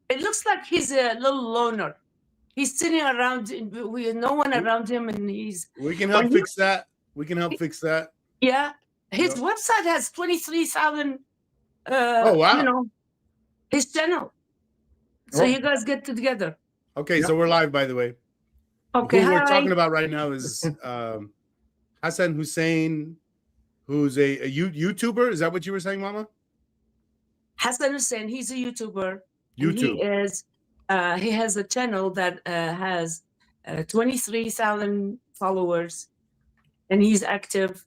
It looks like he's a little loner. He's sitting around with no one around him, and we can help fix that. We can help fix that. yeah. His Yep. website has 23,000. Oh You wow. know, his channel. So Oh, you guys get together. okay, Yeah. so we're live, by the way. Okay, Who we're hi. talking about right now is Hassan Hussein, who's a YouTuber. Is that what you were saying, Mama? Hassan Hussein, he's a YouTuber. And YouTube. he has a channel that has 23,000 followers, and he's active.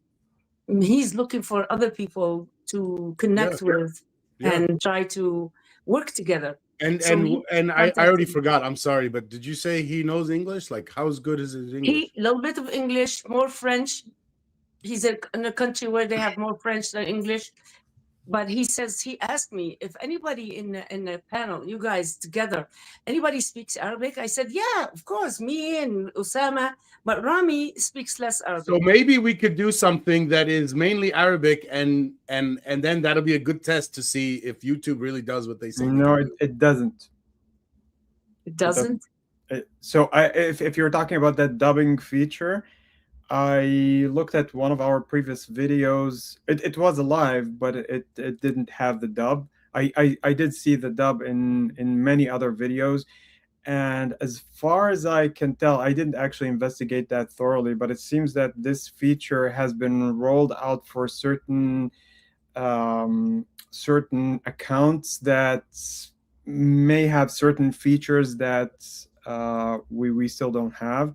He's looking for other people to connect with Yeah. and try to work together. And So he I already contacted me. forgot. I'm sorry, but did you say he knows English? Like, how good is his English? He little bit of English, more French. He's in a country where they have more French than English. But he says, he asked me if anybody in the panel, you guys together, anybody speaks Arabic. I said, yeah, of course, me and Osama. But Rami speaks less Arabic. So maybe we could do something that is mainly Arabic, and then that'll be a good test to see if YouTube really does what they say. No, it doesn't. It doesn't. So if you're talking about that dubbing feature, I looked at one of our previous videos. It was alive, but it didn't have the dub. I did see the dub in many other videos, and as far as I can tell, I didn't actually investigate that thoroughly, but it seems that this feature has been rolled out for certain accounts that may have certain features that we still don't have.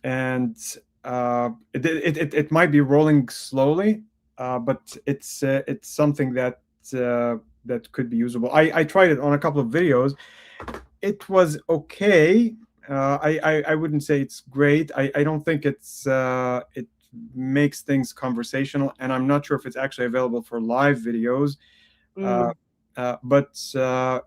And it might be rolling slowly, but it's something that could be usable. I tried it on a couple of videos. It was okay. I wouldn't say it's great. I don't think it makes things conversational, and I'm not sure if it's actually available for live videos. But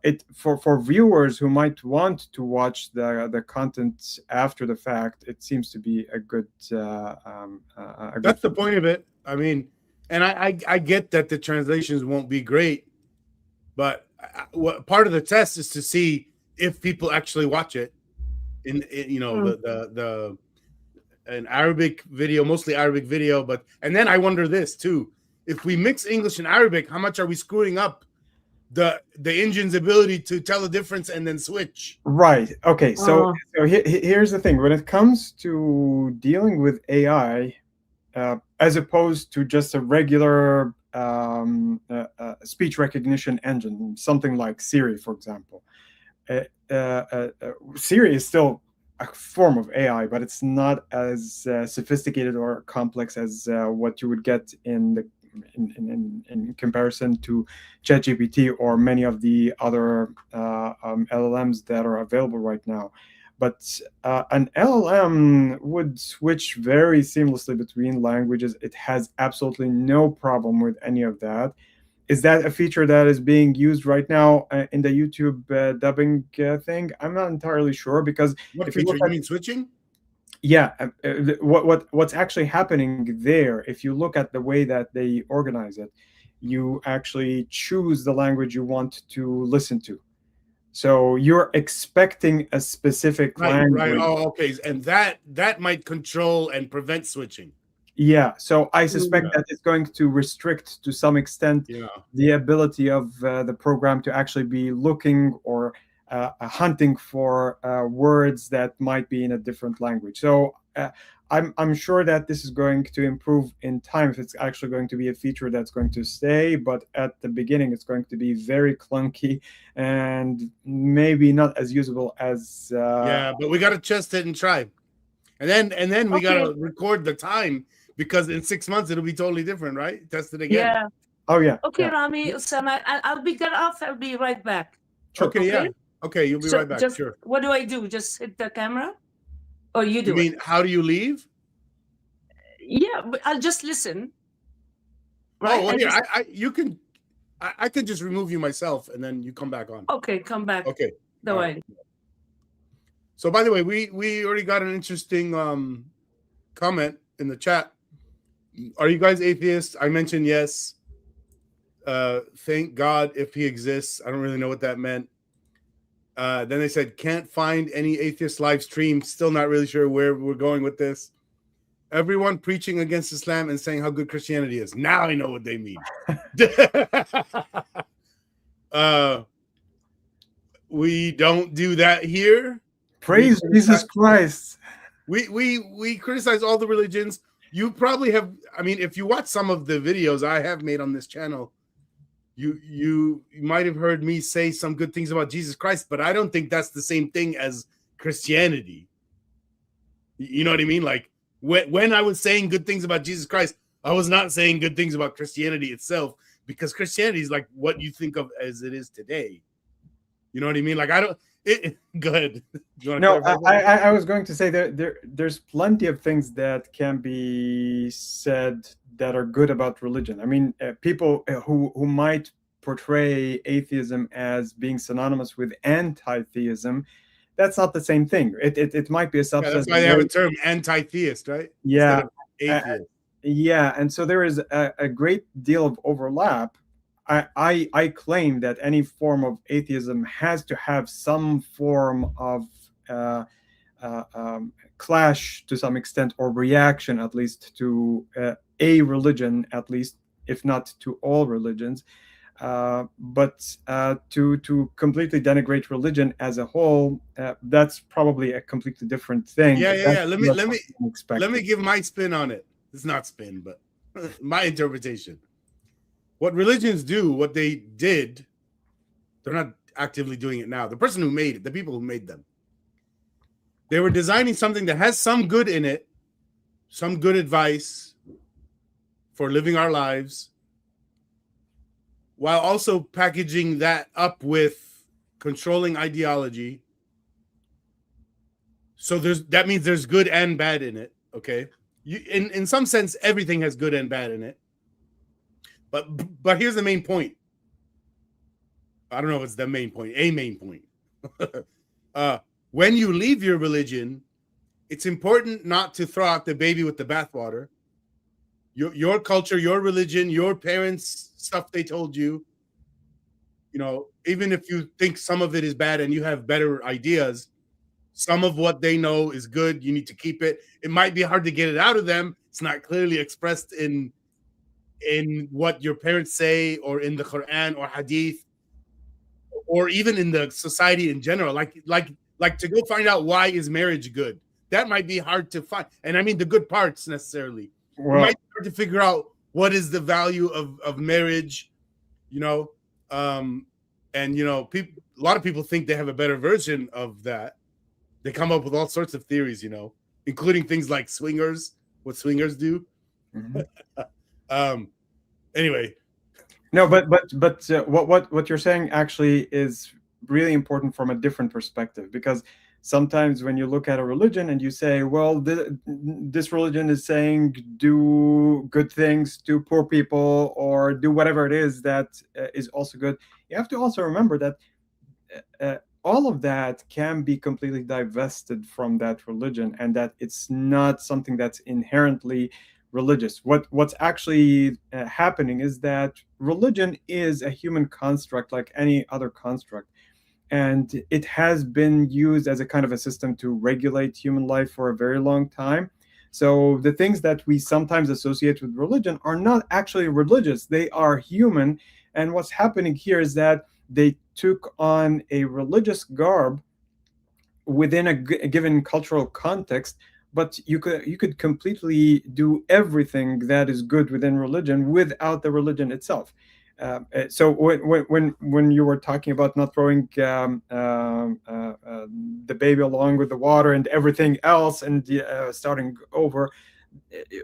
it for viewers who might want to watch the content after the fact, it seems to be a good. That's the point of it. I mean, and I get that the translations won't be great, but what part of the test is to see if people actually watch it in the an Arabic video, mostly Arabic video. But and then I wonder this too: if we mix English and Arabic, how much are we screwing up the engine's ability to tell the difference and then switch? Right. Okay. So here's the thing: when it comes to dealing with AI, as opposed to just a regular speech recognition engine, something like Siri, for example, Siri is still a form of AI, but it's not as sophisticated or complex as what you would get in comparison to ChatGPT or many of the other LLMs that are available right now. But an LLM would switch very seamlessly between languages. It has absolutely no problem with any of that. Is that a feature that is being used right now in the YouTube dubbing thing? I'm not entirely sure, because what if feature? You mean switching? Yeah, what's actually happening there, if you look at the way that they organize it, you actually choose the language you want to listen to. So you're expecting a specific language. Right. Oh, okay. And that might control and prevent switching. Yeah. So I suspect that it's going to restrict to some extent the ability of the program to actually be looking or hunting for words that might be in a different language. So I'm sure that this is going to improve in time if it's actually going to be a feature that's going to stay. But at the beginning, it's going to be very clunky and maybe not as usable as. But we got to test it and try, and then we got to record the time, because in 6 months it'll be totally different, right? Test it again. Yeah. Oh yeah. Okay, Rami, Osama, I'll be get off. I'll be right back. Okay. Yeah. Okay, you'll be right back. Sure. What do I do? Just hit the camera, or you do? You mean how do you leave? Yeah, but I'll just listen. Right? Oh, well, here you can. I could just remove you myself, and then you come back on. Okay, come back. Okay. No way. So, by the way, we already got an interesting comment in the chat. Are you guys atheists? I mentioned yes. thank God if he exists. I don't really know what that meant. Then they said, can't find any atheist live stream. Still not really sure where we're going with this. Everyone preaching against Islam and saying how good Christianity is. Now I know what they mean. We don't do that here. Praise Jesus Christ. We criticize all the religions. You probably have, I mean, if you watch some of the videos I have made on this channel, you might have heard me say some good things about Jesus Christ, but I don't think that's the same thing as Christianity. You know what I mean? Like when I was saying good things about Jesus Christ, I was not saying good things about Christianity itself, because Christianity is like what you think of as it is today. You know what I mean? Like, I don't. Go ahead. No, I was going to say that there's plenty of things that can be said that are good about religion. I mean, people who might portray atheism as being synonymous with anti-theism, that's not the same thing. It might be a subset. That's why they have a term, anti-theist, right? Yeah. Atheist. Yeah, and so there is a great deal of overlap. I claim that any form of atheism has to have some form of clash to some extent, or reaction at least to a religion, at least, if not to all religions. But to completely denigrate religion as a whole, that's probably a completely different thing. Yeah. Let me give my spin on it. It's not spin, but my interpretation. What religions do, what they did, they're not actively doing it now. The person who made it, the people who made them, they were designing something that has some good in it, some good advice for living our lives, while also packaging that up with controlling ideology. So that means there's good and bad in it. Okay. In some sense, everything has good and bad in it. But here's the main point. I don't know if it's the main point, a main point. When you leave your religion, it's important not to throw out the baby with the bathwater. Your culture, your religion, your parents' stuff they told you, you know, even if you think some of it is bad and you have better ideas, some of what they know is good. You need to keep it. It might be hard to get it out of them. It's not clearly expressed in what your parents say, or in the Quran or Hadith, or even in the society in general. Like to go find out why is marriage good. That might be hard to find. And I mean the good parts necessarily. Well, it might be hard to figure out what is the value of marriage, you know. And you know, a lot of people think they have a better version of that. They come up with all sorts of theories, you know, including things like swingers, what swingers do. Mm-hmm. Anyway, no, but what you're saying actually is really important from a different perspective, because sometimes when you look at a religion and you say, well, this religion is saying do good things to poor people, or do whatever it is that is also good, you have to also remember that all of that can be completely divested from that religion, and that it's not something that's inherently religious. What's actually happening is that religion is a human construct like any other construct, and it has been used as a kind of a system to regulate human life for a very long time. So the things that we sometimes associate with religion are not actually religious, they are human. And what's happening here is that they took on a religious garb within a given cultural context, but you could completely do everything that is good within religion without the religion itself. So when you were talking about not throwing the baby along with the water and everything else and starting over,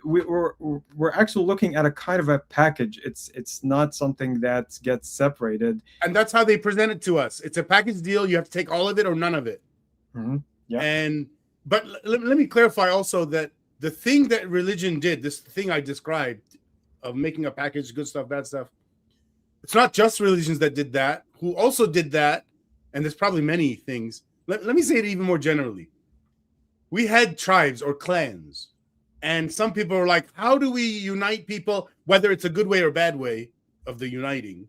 we're actually looking at a kind of a package. It's not something that gets separated. And that's how they present it to us. It's a package deal. You have to take all of it or none of it. Mm-hmm. Yeah. But let me clarify also that the thing that religion did, this thing I described of making a package, good stuff, bad stuff, it's not just religions that did that, who also did that, and there's probably many things. Let me say it even more generally. We had tribes or clans, and some people are like, how do we unite people, whether it's a good way or bad way of the uniting.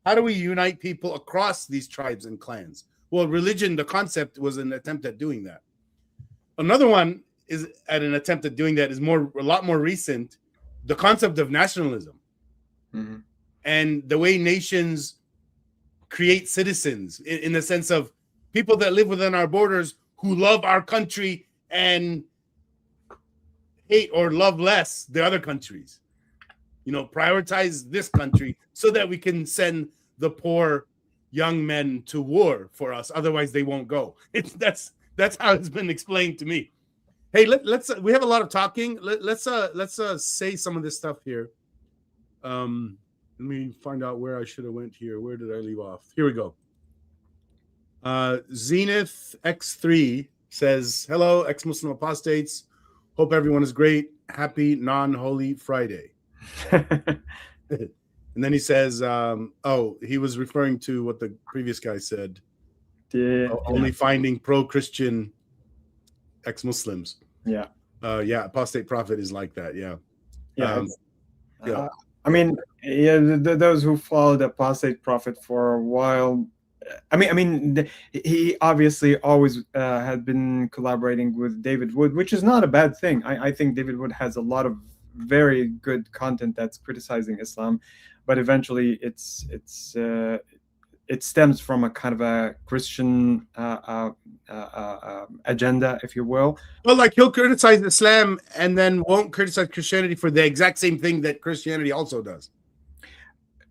How do we unite people across these tribes and clans? Well, religion, the concept, was an attempt at doing that. Another one is at an attempt at doing that is a lot more recent. The concept of nationalism and the way nations create citizens in the sense of people that live within our borders who love our country and hate or love less the other countries. You know, prioritize this country so that we can send the poor young men to war for us. Otherwise, they won't go. That's how it's been explained to me. Hey, let's we have a lot of talking. Let's say some of this stuff here. Let me find out where I should have went here. Where did I leave off? Here we go. Zenith X3 says, hello, ex-Muslim apostates. Hope everyone is great. Happy non-holy Friday. And then he says, he was referring to what the previous guy said. Only finding pro-Christian ex-Muslims. Yeah. Apostate prophet is like that. Yeah. I mean, those who followed apostate prophet for a while, he obviously always had been collaborating with David Wood, which is not a bad thing. I think David Wood has a lot of very good content that's criticizing Islam, but eventually it stems from a kind of a Christian agenda, if you will. Well, like he'll criticize Islam and then won't criticize Christianity for the exact same thing that Christianity also does.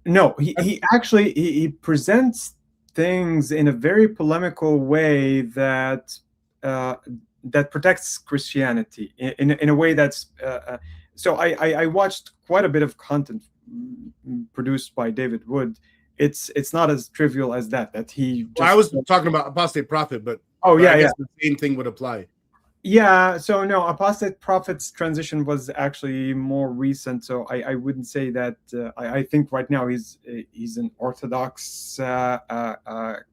No, he actually he presents things in a very polemical way that that protects Christianity in a way that's so I watched quite a bit of content produced by David Wood. It's not as trivial as that he just, I was talking about apostate prophet, but I guess the same thing would apply. So no, apostate prophet's transition was actually more recent, so I wouldn't say that. I think right now he's an Orthodox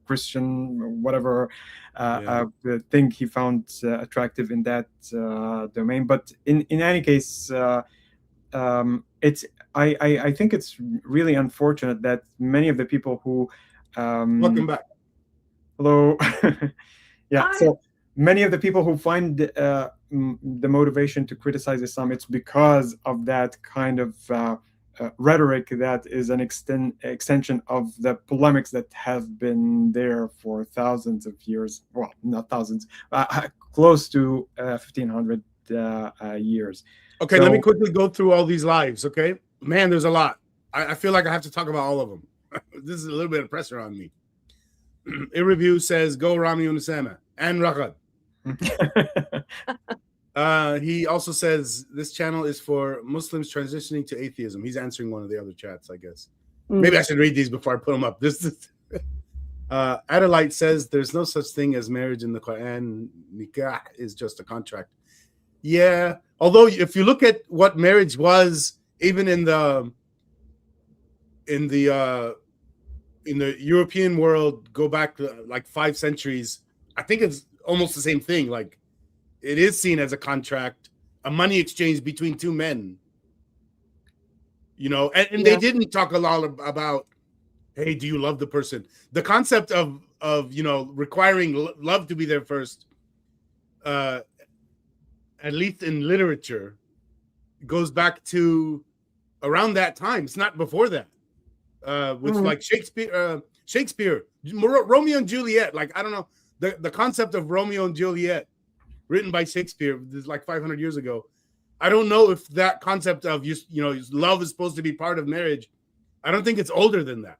Christian, whatever thing he found attractive in that domain. But in any case, I think it's really unfortunate that many of the people who welcome back. Hello. So many of the people who find the motivation to criticize Islam, it's because of that kind of rhetoric that is an extension of the polemics that have been there for thousands of years. Well, not thousands, close to 1,500 years. Okay, let me quickly go through all these lives, okay? Man, there's a lot. I feel like I have to talk about all of them. This is a little bit of pressure on me. Review says, go Rami Unasama and Raqad. He also says, this channel is for Muslims transitioning to atheism. He's answering one of the other chats, I guess. Maybe I should read these before I put them up. Adelaide says, there's no such thing as marriage in the Quran. Nikah is just a contract. Yeah, although if you look at what marriage was, even in the European world, go back like 5 centuries, I think it's almost the same thing. Like it is seen as a contract, a money exchange between two men. You know, and they didn't talk a lot about, hey, do you love the person? The concept of requiring love to be there first, at least in literature, goes back to around that time. It's not before that. With like Shakespeare, Romeo and Juliet. Like, I don't know, the concept of Romeo and Juliet, written by Shakespeare, this is like 500 years ago. I don't know if that concept of love is supposed to be part of marriage. I don't think it's older than that.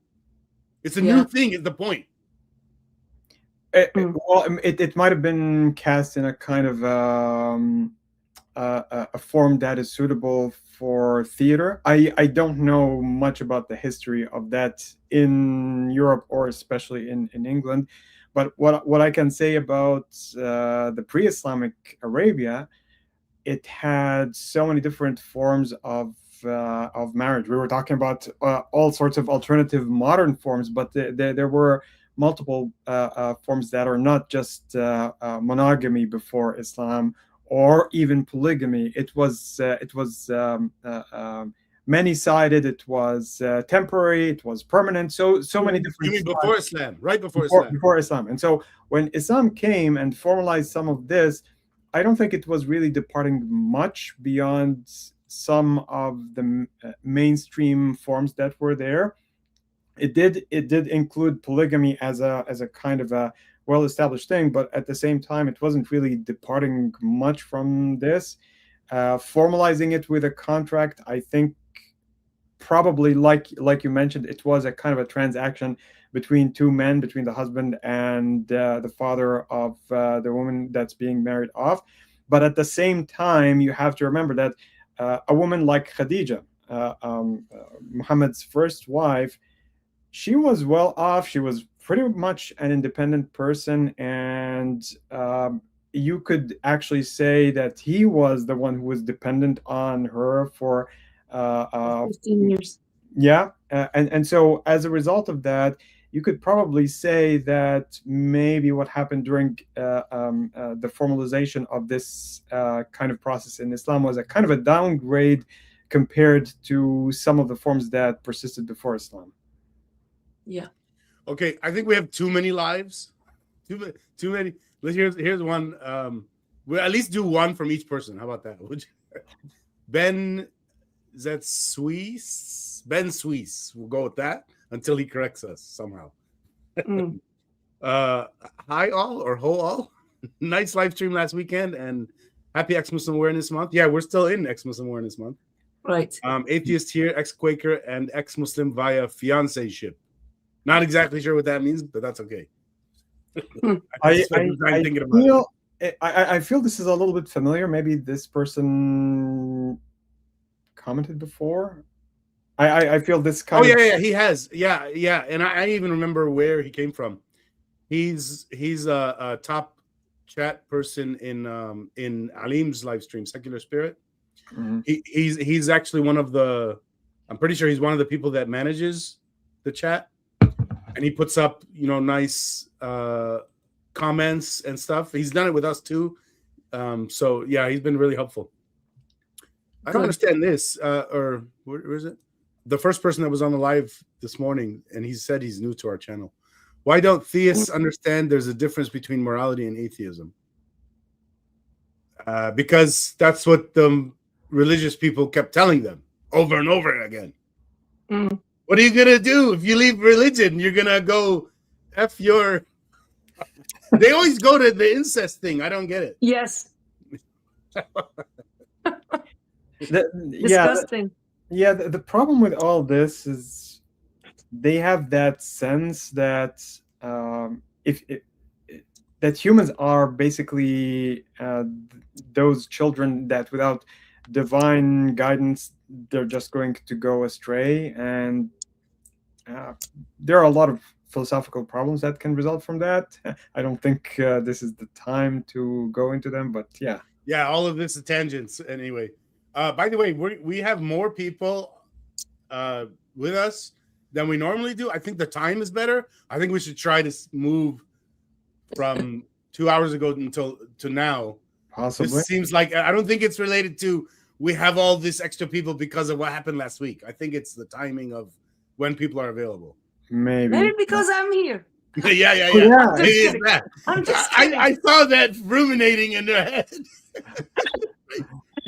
It's a new thing. Is the point? It might have been cast in a kind of a form that is suitable for theater. I don't know much about the history of that in Europe or especially in England, but what I can say about the pre-Islamic Arabia, it had so many different forms of marriage. We were talking about all sorts of alternative modern forms, but there were multiple forms that are not just monogamy before Islam or even polygamy. It was many-sided, it was temporary, it was permanent. So many different. You mean before Islam, right before Islam. And so when Islam came and formalized some of this, I don't think it was really departing much beyond some of the mainstream forms that were there. It did include polygamy as a kind of a well-established thing, but at the same time, it wasn't really departing much from this. Formalizing it with a contract, I think, probably like you mentioned, it was a kind of a transaction between two men, between the husband and the father of the woman that's being married off. But at the same time, you have to remember that a woman like Khadija, Muhammad's first wife, she was well off. She was pretty much an independent person, and you could actually say that he was the one who was dependent on her for 15 years. Yeah, and so as a result of that, you could probably say that maybe what happened during the formalization of this kind of process in Islam was a kind of a downgrade compared to some of the forms that persisted before Islam. Yeah. Okay, I think we have too many lives. Too many. Here's one. We'll at least do one from each person. How about that? Ben, is that Suisse? Ben Suisse. We'll go with that until he corrects us somehow. Hi all, or ho all. Nice live stream last weekend, and happy Ex-Muslim Awareness Month. Yeah, we're still in Ex-Muslim Awareness Month. Right. Atheist here, ex-Quaker, and ex-Muslim via fiancé-ship. Not exactly sure what that means, but that's okay. I feel this is a little bit familiar. Maybe this person commented before. I feel this kind of. Yeah, he has. Yeah, and I even remember where he came from. He's a top chat person in Alim's live stream, Secular Spirit. Mm-hmm. He's actually one of the. I'm pretty sure he's one of the people that manages the chat. And he puts up, nice comments and stuff. He's done it with us too. So yeah, he's been really helpful. I don't understand this. Or where is it? The first person that was on the live this morning, and he said he's new to our channel. Why don't theists understand there's a difference between morality and atheism? Because that's what the religious people kept telling them over and over again. Mm. What are you going to do if you leave religion? You're going to go F your... They always go to the incest thing. I don't get it. Yes. Disgusting. The problem with all this is they have that sense that that humans are basically those children that without divine guidance, they're just going to go astray. And there are a lot of philosophical problems that can result from that. I don't think this is the time to go into them, but yeah. Yeah, all of this is tangents anyway. By the way, we have more people with us than we normally do. I think the time is better. I think we should try to move from 2 hours ago to now. Possibly. This seems like, I don't think it's related to we have all this extra people because of what happened last week. I think it's the timing of when people are available. Maybe because I'm here. Yeah. I'm just kidding. I saw that ruminating in their head.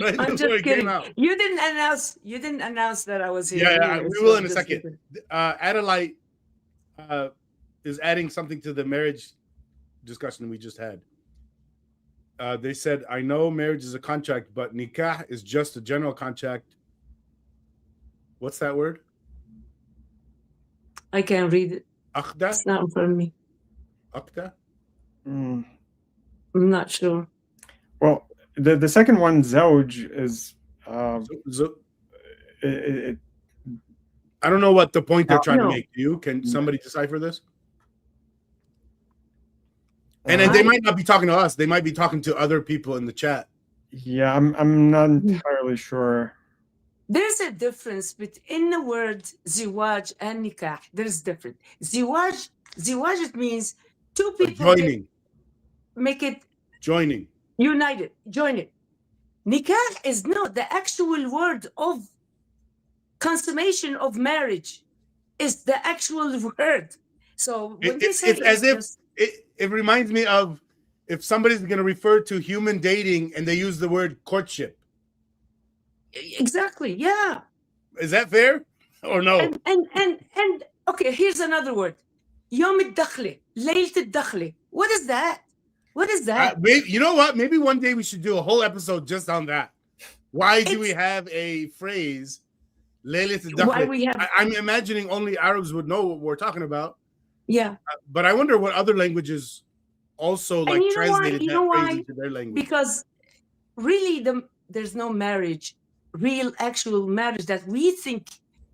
I'm just kidding. You didn't announce that I was here. Yeah, we will in a second. Adelaide is adding something to the marriage discussion we just had. They said, I know marriage is a contract, but nikah is just a general contract. What's that word? I can't read it. Akhda? It's not in front of me. Akhda? I'm not sure. Well, the second one, Zawj, is... I don't know what the point they're trying to make. Can somebody decipher this? And they might not be talking to us. They might be talking to other people in the chat. Yeah, I'm not entirely sure. There's a difference between the word ziwaj and nikah. There's difference. Ziwaj it means two people joining. Make it joining. United. Join it. Nikah is not the actual word of consummation of marriage is the actual word. So when they say It's as if just, it reminds me of if somebody's going to refer to human dating and they use the word courtship. exactly, yeah. Is that fair or no? And okay, here's another word. يوم الدخلة, ليلة الدخلة. What is that? What is that? Maybe, you know what? Maybe one day we should do a whole episode just on that. Why do we It's- have a phrase? Leylat Why al-Dakhla? we have, I'm imagining only Arabs would know what we're talking about. yeah. But I wonder what other languages also like you know why? translated You that know phrase why? into their language. Because really there's no marriage, real actual marriage that we think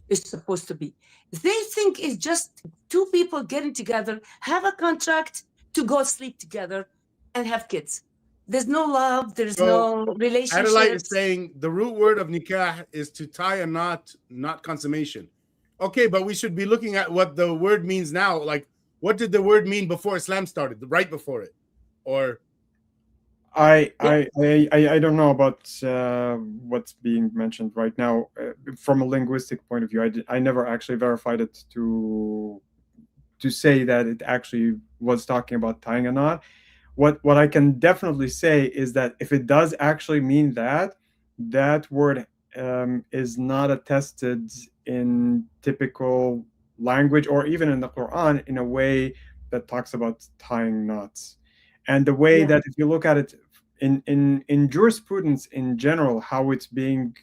is supposed to be. They think it's just two people getting together, have a contract to go sleep together and have kids. There's no love, there's no Adelaide is relationships. saying the root word of nikah is to tie a knot, not consummation. Okay, but we should be looking at what the word means now. Like, what did the word mean before Islam started, right before it? Or I don't know about what's being mentioned right now from a linguistic point of view. I never actually verified it to say that it actually was talking about tying a knot. What I can definitely say is that if it does actually mean that, that word is not attested in typical language or even in the Quran in a way that talks about tying knots. And the way that if you look at it in jurisprudence in general, how it's being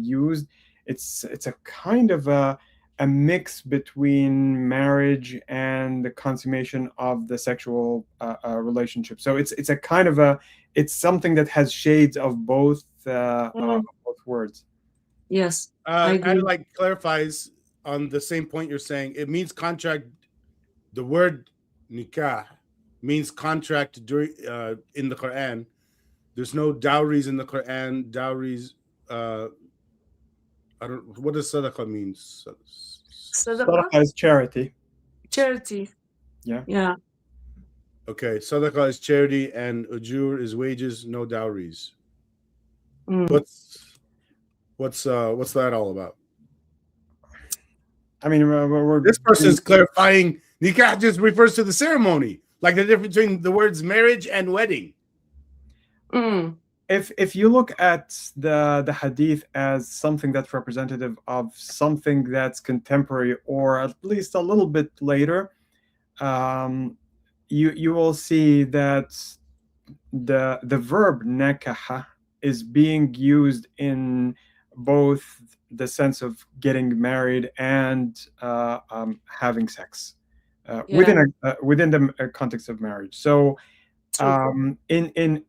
used, it's a kind of a mix between marriage and the consummation of the sexual relationship. So it's a kind of it's something that has shades of both both words. Yes, I agree. Adelaide clarifies on the same point you're saying. It means contract. The word nikah means contract during in the Quran. There's no dowries in the Quran. Dowries. I don't. What does sadaqah mean? Sadaqah is charity. Charity. Yeah. Yeah. Okay, sadaqah is charity and ujur is wages, no dowries. Mm. What's that all about? I mean, this person's clarifying nikah just refers to the ceremony, like the difference between the words marriage and wedding. Mm. If you look at the hadith as something that's representative of something that's contemporary or at least a little bit later, you will see that the verb nakaha is being used in both the sense of getting married and having sex within the context of marriage. So in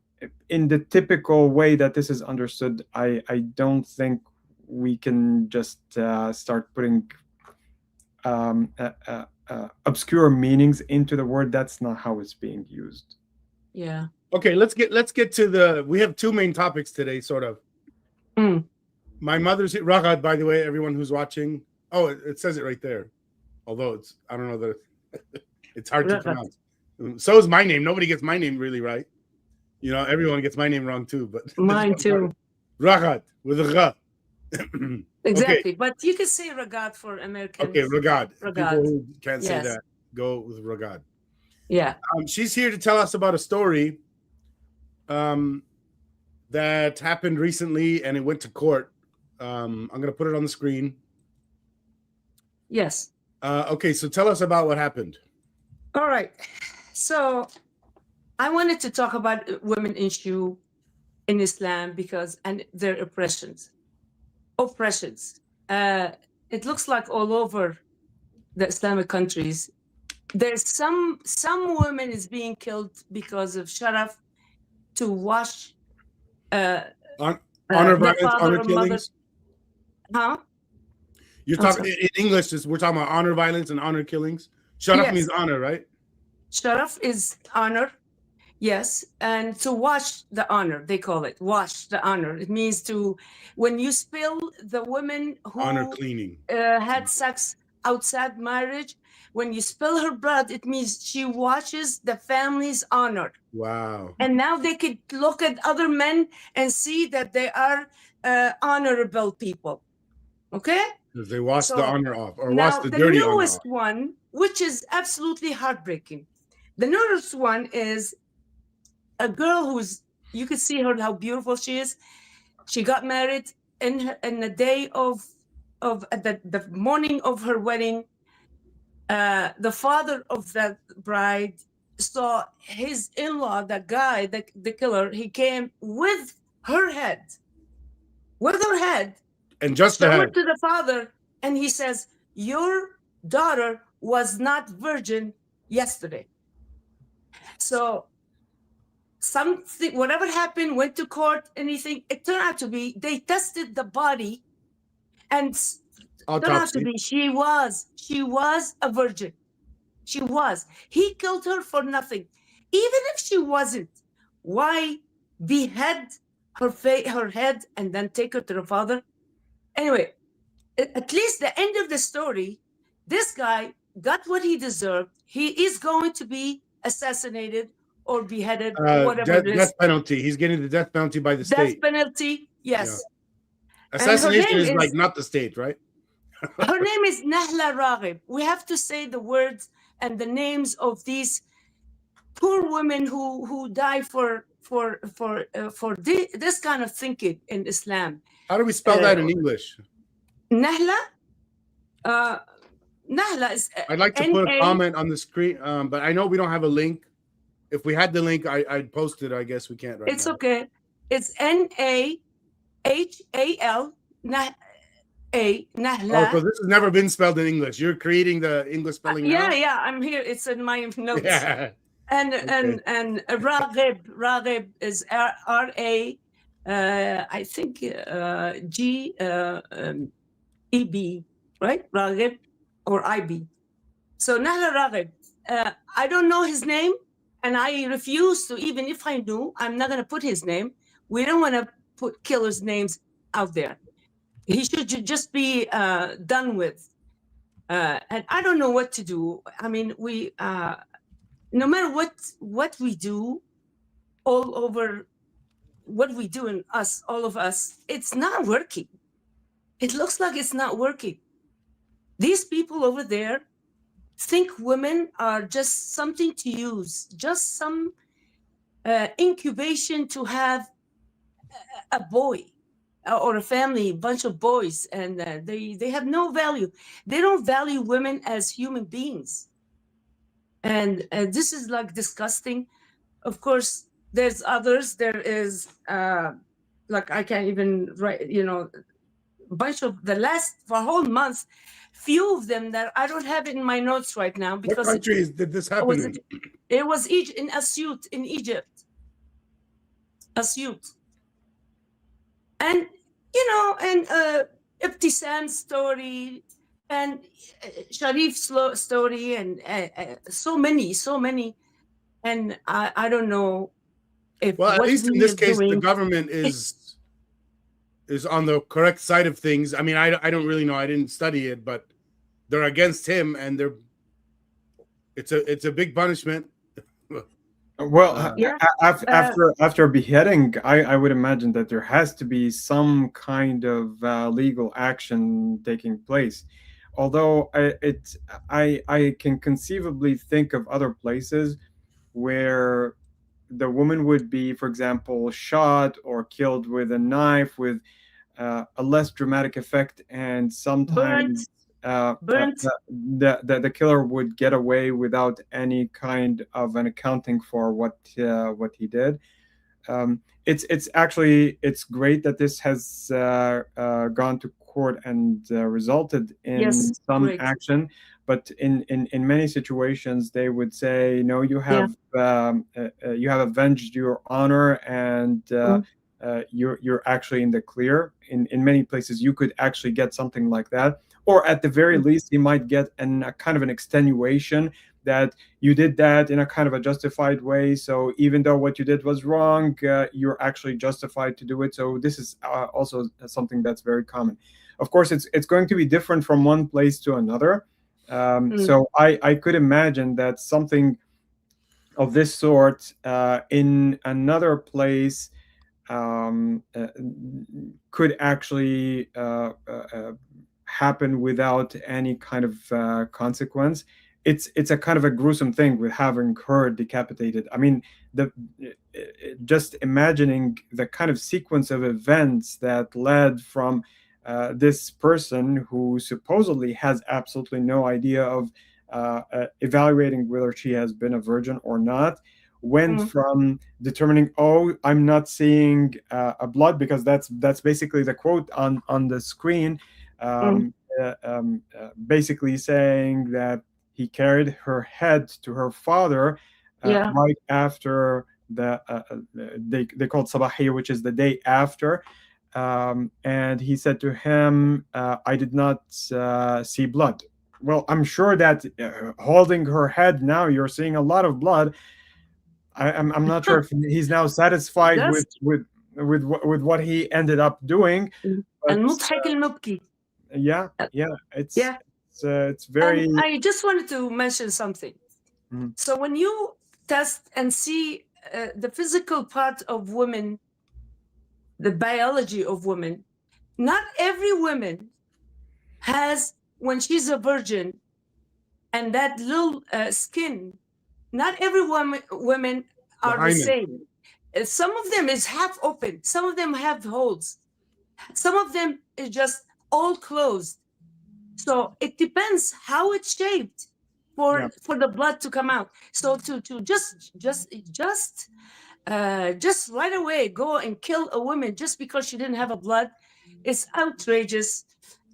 the typical way that this is understood, I don't think we can just start putting obscure meanings into the word. That's not how it's being used. Yeah. Okay, let's get to we have two main topics today, sort of. Mm. My mother's Ragad, by the way, everyone who's watching. Oh, it says it right there. Although I don't know that it's hard to pronounce. So is my name. Nobody gets my name really right. You know, everyone gets my name wrong too, but mine too. Ragad with a Gha. Exactly, okay. But you can say Ragad for Americans. Okay, Ragad. Ragad. People who can't say that, go with Ragad. Yeah. She's here to tell us about a story that happened recently and it went to court. I'm going to put it on the screen. Yes. Okay, so tell us about what happened. All right. So I wanted to talk about women issue in Islam and their oppressions. It looks like all over the Islamic countries, there's some women is being killed because of sharaf, to wash honor violence, honor killings. Huh? You're talking in English. We're talking about honor violence and honor killings. Sharaf means honor, right? Sharaf is honor. Yes, and to wash the honor, they call it wash the honor. It means when you spill the women who honor cleaning had sex outside marriage, when you spill her blood, it means she washes the family's honor. Wow. And now they could look at other men and see that they are honorable people. Okay? Because they wash the So, honor off, or wash now, the the dirty honor newest off. one, which is absolutely heartbreaking. The newest one is a girl who's, you can see her, how beautiful she is. She got married in the day of the morning of her wedding. The father of that bride saw his in-law, the guy, the killer. He came with her head, And just the showed head. it to the father, and he says, "Your daughter was not virgin yesterday." So something, whatever happened, went to court, anything, it turned out to be, they tested the body, and turned out to Autopsy. be she was a virgin. She was. He killed her for nothing. Even if she wasn't, why behead her head and then take her to the father? Anyway, at least the end of the story, this guy got what he deserved. He is going to be assassinated or beheaded, whatever it is. Death penalty. He's getting the death penalty by the Death state. penalty, yes. And Assassination her is name like not the state, right? Her name is Nahla Raghib. We have to say the words and the names of these poor women who die for this kind of thinking in Islam. How do we spell that in English? Nahla. Nahla is. I'd like to put a comment on the screen, but I know we don't have a link. If we had the link, I'd post it. I guess we can't right now. It's okay. It's Nahal. Nahla. Oh, so this has never been spelled in English. You're creating the English spelling now? Yeah. I'm here. It's in my notes. Yeah. And Raghib is R-A, I think G-E-B, right? Raghib or I-B. So Nahla Raghib. I don't know his name, and I refuse to, even if I knew, I'm not going to put his name. We don't want to put killers' names out there. He should just be done with. And I don't know what to do. I mean, we... no matter what we do, all over, what we do in us, all of us, it's not working. It looks like it's not working. These people over there think women are just something to use, just some incubation to have a boy or a family, a bunch of boys, and they have no value. They don't value women as human beings. And this is like disgusting. Of course, there's others. There is like, I can't even write, a bunch of for a whole month, few of them that I don't have it in my notes right now, because what countries did this happen in? It was in Asyut in Egypt. Asyut. And and Ibtisam's story, and Sharif's story, and so many, and I don't know if. Well, at least in this case, the government is on the correct side of things. I mean, I don't really know. I didn't study it, but they're against him, and it's a big punishment. Well, after beheading, I would imagine that there has to be some kind of legal action taking place. Although I can conceivably think of other places where the woman would be, for example, shot or killed with a knife with a less dramatic effect, and sometimes burnt. The killer would get away without any kind of an accounting for what he did. It's actually great that this has gone to court and resulted in some action. But in many situations, they would say, no, you have avenged your honor, and you're actually in the clear. In many places, you could actually get something like that. Or at the very least, he might get a kind of an extenuation that you did that in a kind of a justified way. So even though what you did was wrong, you're actually justified to do it. So this is also something that's very common. Of course, it's going to be different from one place to another. So I could imagine that something of this sort in another place could actually happen without any kind of consequence. It's a kind of a gruesome thing with having her decapitated. I mean, the just imagining the kind of sequence of events that led from this person who supposedly has absolutely no idea of evaluating whether she has been a virgin or not, went from determining, oh, I'm not seeing a blood, because that's basically the quote on the screen, basically saying that he carried her head to her father right after they called Sabahiyya, which is the day after. And he said to him, I did not see blood. Well, I'm sure that holding her head now, you're seeing a lot of blood. I'm not sure if he's now satisfied with what he ended up doing. But, yeah, it's very. And I just wanted to mention something. So when you test and see the physical part of women, the biology of women, not every woman has, when she's a virgin, and that little skin, not every women are the same. Some of them is half open. Some of them have holes. Some of them is just all closed. So it depends how it's shaped for the blood to come out. So to just right away go and kill a woman just because she didn't have a blood is outrageous,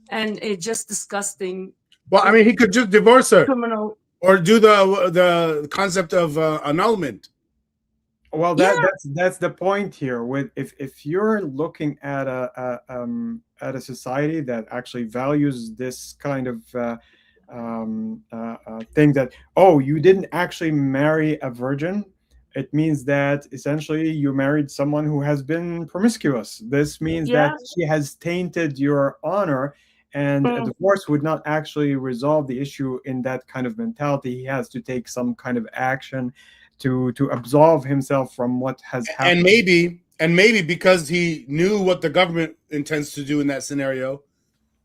and it's just disgusting. Well, I mean, he could just divorce her, criminal, or do the concept of annulment. Well, that's the point here. With if you're looking at a society that actually values this kind of thing, that, oh, you didn't actually marry a virgin, it means that essentially you married someone who has been promiscuous. This means that she has tainted your honor, and a divorce would not actually resolve the issue in that kind of mentality. He has to take some kind of action to absolve himself from what has happened. And maybe because he knew what the government intends to do in that scenario,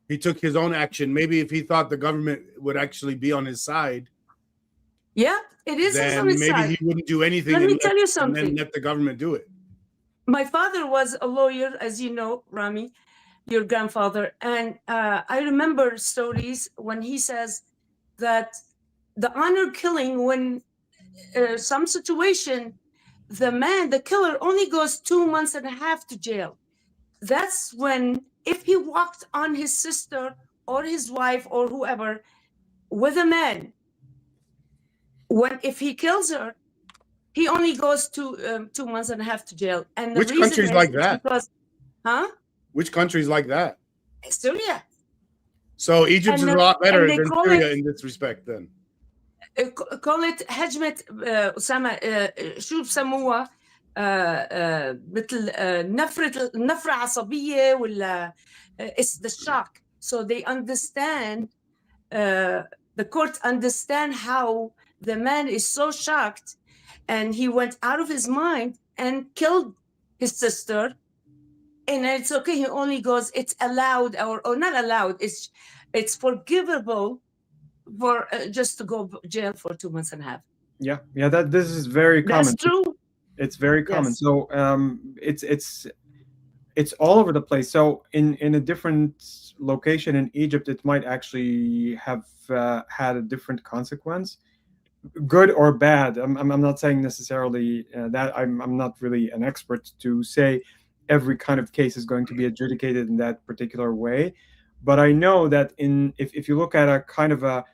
he took his own action. Maybe if he thought the government would actually be on his side, it is then on his maybe side. he wouldn't do anything. Let me tell you something. And then let the government do it. My father was a lawyer, as you know, Rami, your grandfather, and I remember stories when he says that the honor killing, when some situation, the killer only goes 2.5 months to jail. That's when, if he walked on his sister or his wife or whoever with a man, if he kills her, he only goes to 2.5 months to jail. And which countries like that? Because, which countries like that? Syria. So Egypt is a lot better than Syria in this respect, then. Call it هجمة أسامة شو بسموها مثل نفرة عصبية ولا it's the shock. So they understand, the court understand how the man is so shocked, and he went out of his mind and killed his sister. And it's okay, he only goes, it's allowed or not allowed, it's forgivable for just to go jail for 2.5 months. That this is very common. That's true. It's very common. So it's all over the place. So in a different location in Egypt, it might actually have had a different consequence, good or bad. I'm not saying necessarily that. I'm not really an expert to say every kind of case is going to be adjudicated in that particular way, but I know that if you look at a kind of a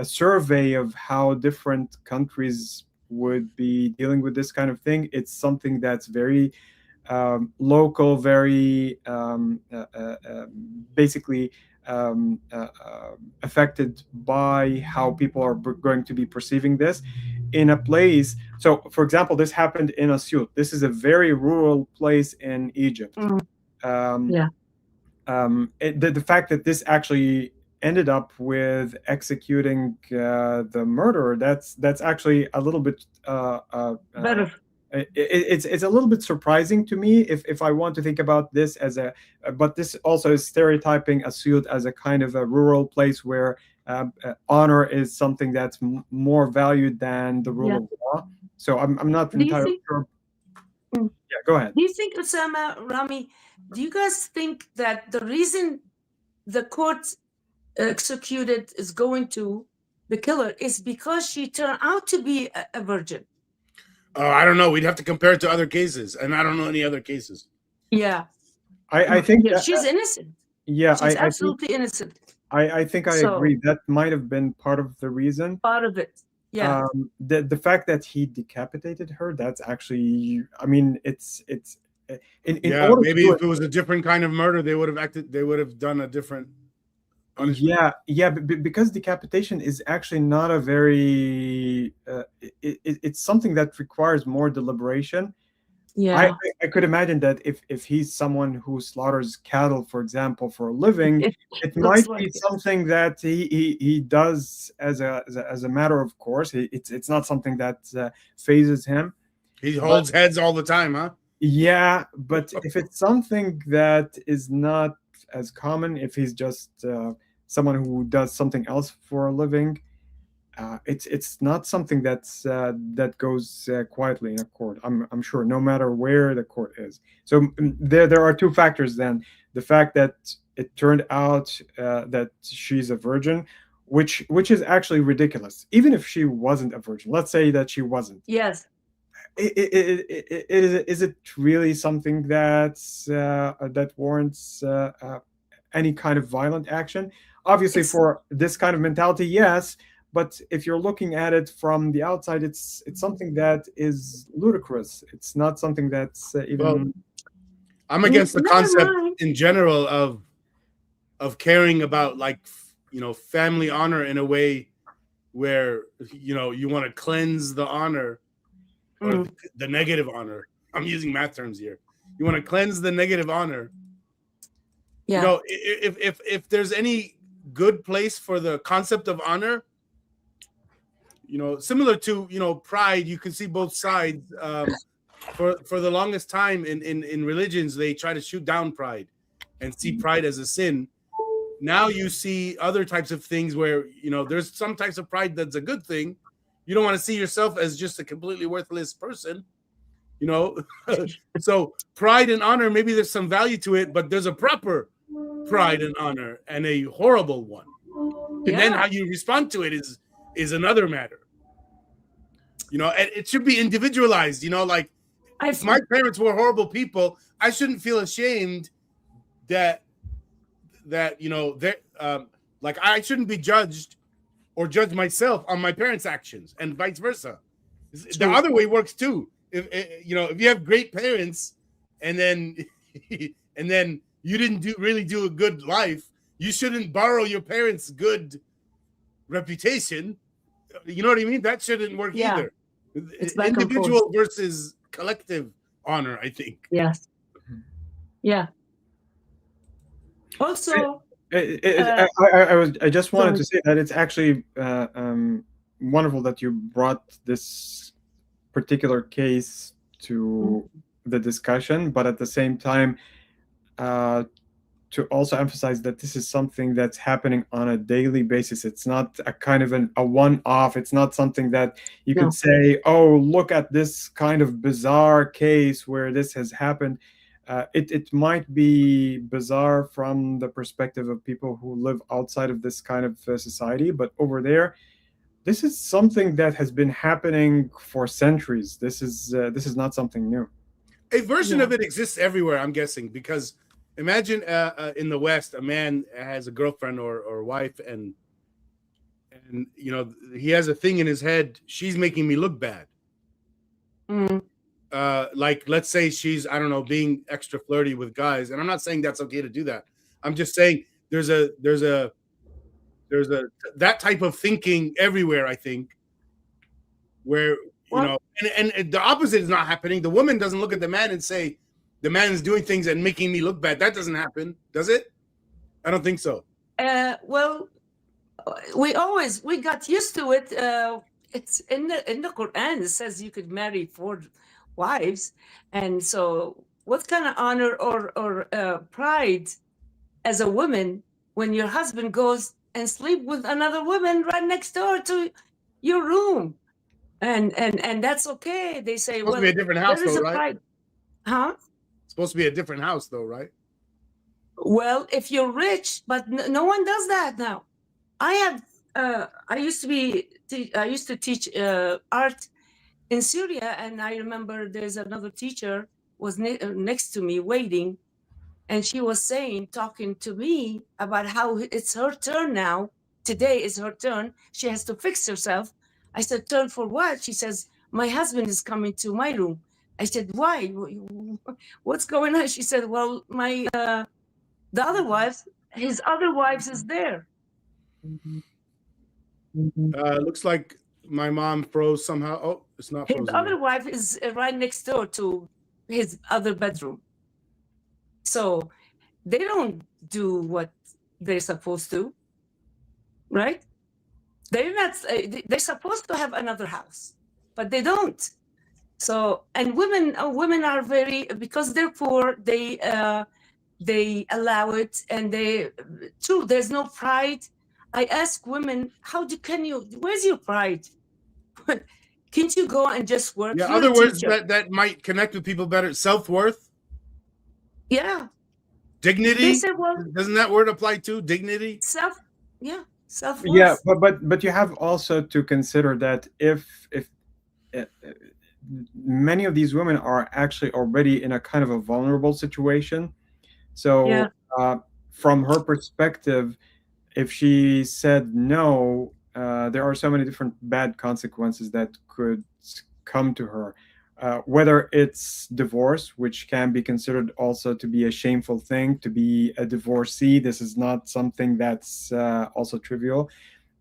survey of how different countries would be dealing with this kind of thing, it's something that's very local, very basically affected by how people are going to be perceiving this in a place. So, for example, this happened in Asyut. This is a very rural place in Egypt. The fact that this actually ended up with executing the murderer, that's actually a little bit better. it's a little bit surprising to me if I want to think about this as a, but this also is stereotyping Asyut as a kind of a rural place where honor is something that's more valued than the rule of law. So I'm not entirely sure. Yeah, go ahead. Do you think, Osama, Rami, do you guys think that the reason the court executed is going to the killer is because she turned out to be a virgin? I don't know. We'd have to compare it to other cases, and I don't know any other cases. Yeah. I think that, she's innocent. Yeah, she's absolutely innocent. I think I agree. That might have been part of the reason. Part of it. Yeah. The fact that he decapitated her, that's actually, I mean, it's yeah, maybe if it was a different kind of murder, they would have done a different punishment. Yeah, because decapitation is actually not a very it's something that requires more deliberation. Yeah, I could imagine that if he's someone who slaughters cattle, for example, for a living, it might be something that he does as a matter of course. It's not something that phases him. He holds heads all the time, huh? Yeah, but if it's something that is not as common, if he's just someone who does something else for a living, it's not something that goes quietly in a court. I'm sure, no matter where the court is. So there are two factors then: the fact that it turned out that she's a virgin, which is actually ridiculous. Even if she wasn't a virgin, let's say that she wasn't. Yes. Is it really something that warrants any kind of violent action? Obviously, for this kind of mentality, yes. But if you're looking at it from the outside, it's something that is ludicrous. It's not something that's even. Well, I'm against the concept in general of caring about, like, family honor in a way where you want to cleanse the honor or the negative honor. I'm using math terms here. You want to cleanse the negative honor. Yeah. If there's any good place for the concept of honor, similar to pride, you can see both sides. For the longest time in religions, they try to shoot down pride and see pride as a sin. Now you see other types of things where there's some types of pride that's a good thing. You don't want to see yourself as just a completely worthless person, So pride and honor, maybe there's some value to it, but there's a proper pride and honor and a horrible one. And then how you respond to it is another matter. And it should be individualized. Like, if my parents were horrible people, I shouldn't feel ashamed that like, I shouldn't be judged or judge myself on my parents' actions, and vice versa. The other way works too. If you have great parents and then you didn't really do a good life, you shouldn't borrow your parents' good reputation. You know what I mean? That shouldn't work either. It's individual versus collective honor, I think. Yes. Yeah. Also, I just wanted to say that it's actually wonderful that you brought this particular case to the discussion, but at the same time, to also emphasize that this is something that's happening on a daily basis. It's not a kind of a one-off. It's not something that you could say, oh, look at this kind of bizarre case where this has happened. It might be bizarre from the perspective of people who live outside of this kind of society, but over there, this is something that has been happening for centuries. This is not something new. A version of it exists everywhere, I'm guessing, because imagine in the West, a man has a girlfriend or wife, and he has a thing in his head. She's making me look bad. Like, let's say she's, I don't know, being extra flirty with guys, and I'm not saying that's okay to do that. I'm just saying there's a that type of thinking everywhere, I think, where and the opposite is not happening. The woman doesn't look at the man and say, the man is doing things and making me look bad. That doesn't happen, does it? I don't think so. Well, we got used to it. It's in the Quran. It says you could marry wives. And so what kind of honor or pride as a woman when your husband goes and sleep with another woman right next door to your room? And that's okay. They say, Supposed to well, be a different house, there is though, a right? pride. Huh? It's supposed to be a different house, though, right? Well, if you're rich, but no one does that now. I used to teach art in Syria, and I remember there's another teacher was next to me waiting, and she was talking to me about how it's her turn now. Today is her turn. She has to fix herself. I said, turn for what? She says, my husband is coming to my room. I said, why? What's going on? She said, well, the other wives, his other wives is there. Looks like my mom froze somehow. Oh, it's not His frozen. other wife is right next door to his other bedroom. So they don't do what they're supposed to, right? They're not. They're supposed to have another house, but they don't. So, and women are very, because they're poor. They allow it, and true. There's no pride. I ask women, where's your pride? Can't you go and just work? Yeah, You're other a words teacher. that might connect with people better. Self-worth, Yeah. dignity. They say, well, Doesn't that word apply to dignity? self-worth. Yeah, but you have also to consider that if uh, many of these women are actually already in a kind of a vulnerable situation. So Yeah. from her perspective, if she said no, there are so many different bad consequences that could come to her. Whether it's divorce, which can be considered also to be a shameful thing, to be a divorcee. This is not something that's also trivial.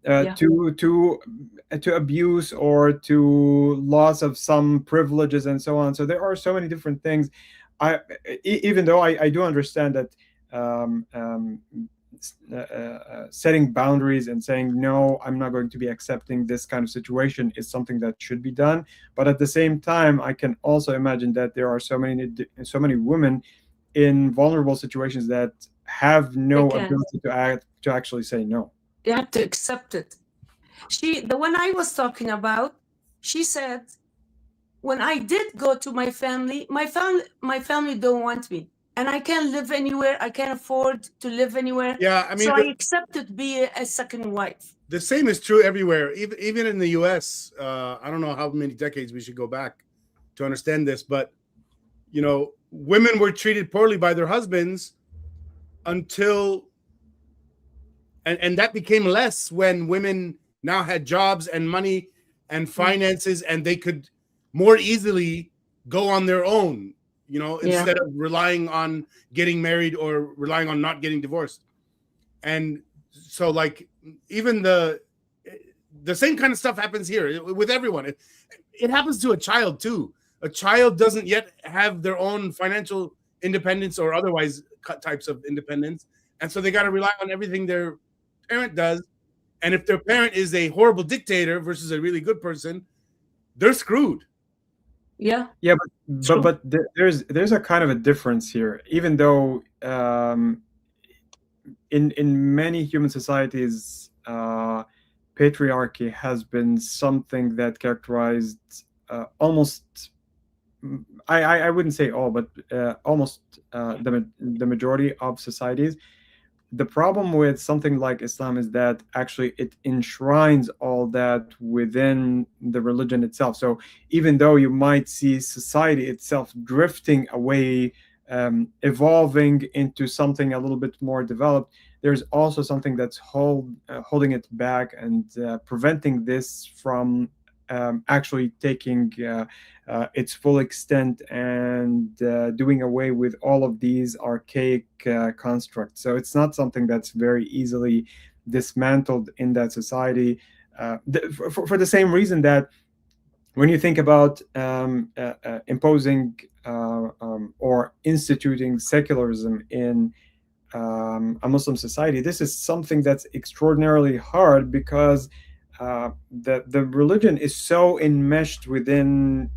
Yeah. To abuse or to loss of some privileges and so on. So there are so many different things. Even though I do understand that um, um, setting boundaries and saying no, I'm not going to be accepting this kind of situation is something that should be done. But at the same time, I can also imagine that there are so many women in vulnerable situations that have no ability to actually say no. You have to accept it. The one I was talking about, she said, when I did go to my family don't want me, and I can't live anywhere. I can't afford to live anywhere. Yeah, I mean, so I accepted to be a second wife. The same is true everywhere, even in the U.S. I don't know how many decades we should go back to understand this, but women were treated poorly by their husbands until, and that became less when women now had jobs and money and finances, and they could more easily go on their own, instead of relying on getting married or relying on not getting divorced. And so, like, even the same kind of stuff happens here with everyone. It happens to a child too. A child doesn't yet have their own financial independence or otherwise types of independence, and so they got to rely on everything their parent does. And if their parent is a horrible dictator versus a really good person, they're screwed. Yeah, but there's a kind of a difference here. Even though in many human societies, patriarchy has been something that characterized almost, I wouldn't say all, but almost the majority of societies. The problem with something like Islam is that actually it enshrines all that within the religion itself. So even though you might see society itself drifting away, evolving into something a little bit more developed, there's also something that's holding it back and preventing this from actually taking its full extent and doing away with all of these archaic constructs. So it's not something that's very easily dismantled in that society, for the same reason that when you think about imposing or instituting secularism in a Muslim society, this is something that's extraordinarily hard because the religion is so enmeshed within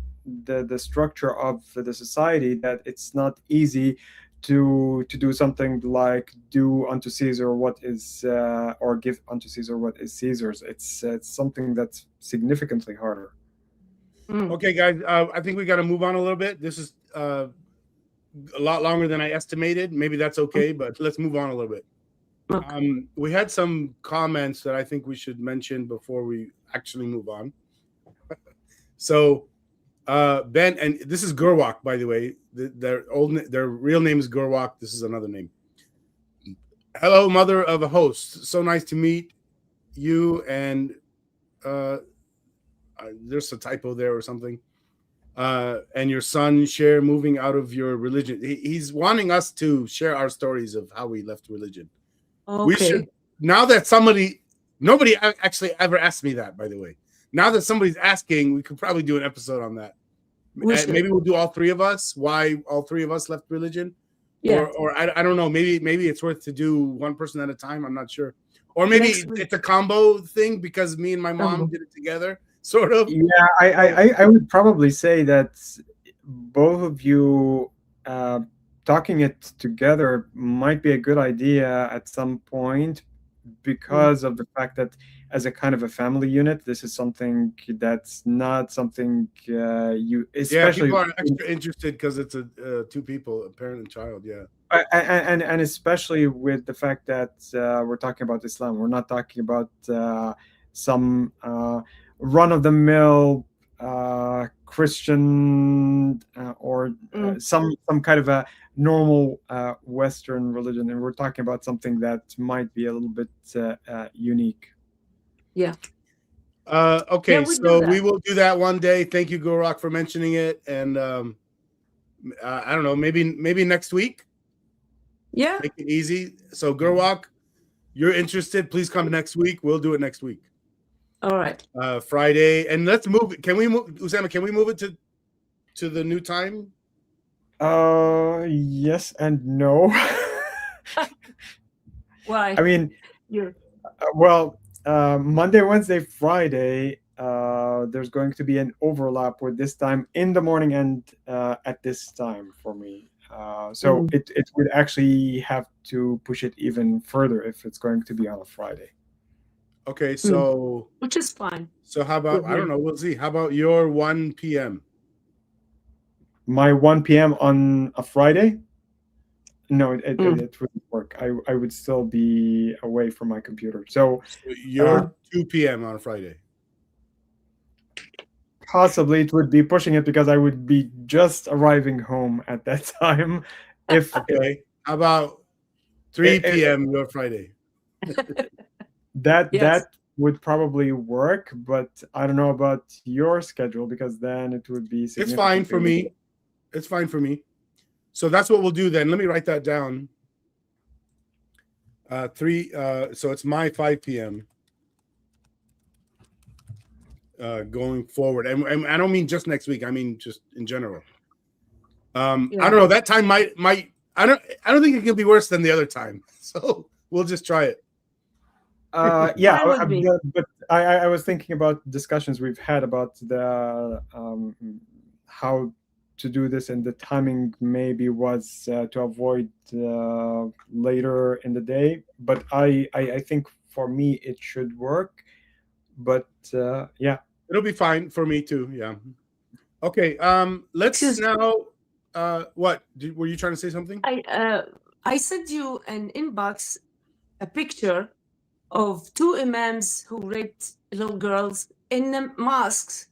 the structure of the society, that it's not easy to do something like do unto Caesar what is or give unto Caesar what is Caesar's. It's something that's significantly harder. Okay, guys, I think we got to move on a little bit. This is a lot longer than I estimated. Maybe that's okay, but let's move on a little bit. Okay. We had some comments that I think we should mention before we actually move on. So, Ben, and this is Gurwak, by the way. Their real name is Gurwak. This is another name. Hello, mother of a host. So nice to meet you. And there's a typo there or something. And your son share moving out of your religion. He's wanting us to share our stories of how we left religion. Okay. We should, now that nobody actually ever asked me that, by the way. Now that somebody's asking, we could probably do an episode on that. Maybe we'll do all three of us, why all three of us left religion. Yeah. Or I don't know, maybe it's worth to do one person at a time. I'm not sure. Or maybe it's a combo thing because me and my mom did it together, sort of. Yeah, I would probably say that both of you talking it together might be a good idea at some point, because of the fact that as a kind of a family unit, this is something that's not something you especially people are extra interested because it's two people, a parent and child. Yeah. And especially with the fact that we're talking about Islam, we're not talking about some run-of-the-mill Christian or some kind of a normal Western religion, and we're talking about something that might be a little bit unique. Yeah. Okay, Yeah, so we will do that one day. Thank you, Gurwak, for mentioning it, and I don't know, maybe next week. Yeah. Make it easy. So Gurwak, you're interested? Please come next week. We'll do it next week. All right. Friday, and let's move. Can we move, Usama? Can we move it to the new time? Yes and no. Why? I mean, Monday, Wednesday, Friday, there's going to be an overlap with this time in the morning and at this time for me. So it would actually have to push it even further if it's going to be on a Friday. Okay, so which is fine. So how about, I don't know, we'll see. How about your 1 p.m.? My 1 p.m. on a Friday? No, it wouldn't work. I would still be away from my computer. So your 2 p.m. on a Friday? Possibly it would be pushing it because I would be just arriving home at that time. Okay. How about 3 p.m. your Friday? That would probably work, but I don't know about your schedule, because then it would be It's fine for me. It's fine for me. So that's what we'll do then. Let me write that down. 3 so it's my 5 p.m. Going forward. And I don't mean just next week, I mean just in general. I don't know, that time might I don't think it can be worse than the other time. So we'll just try it. Yeah, but I was thinking about discussions we've had about the how to do this, and the timing maybe was to avoid later in the day. But I think for me it should work. But yeah, it'll be fine for me too. Yeah. Okay. Let's now. What were you trying to say? Something? I sent you an inbox, a picture of 2 imams who raped little girls in the mosques.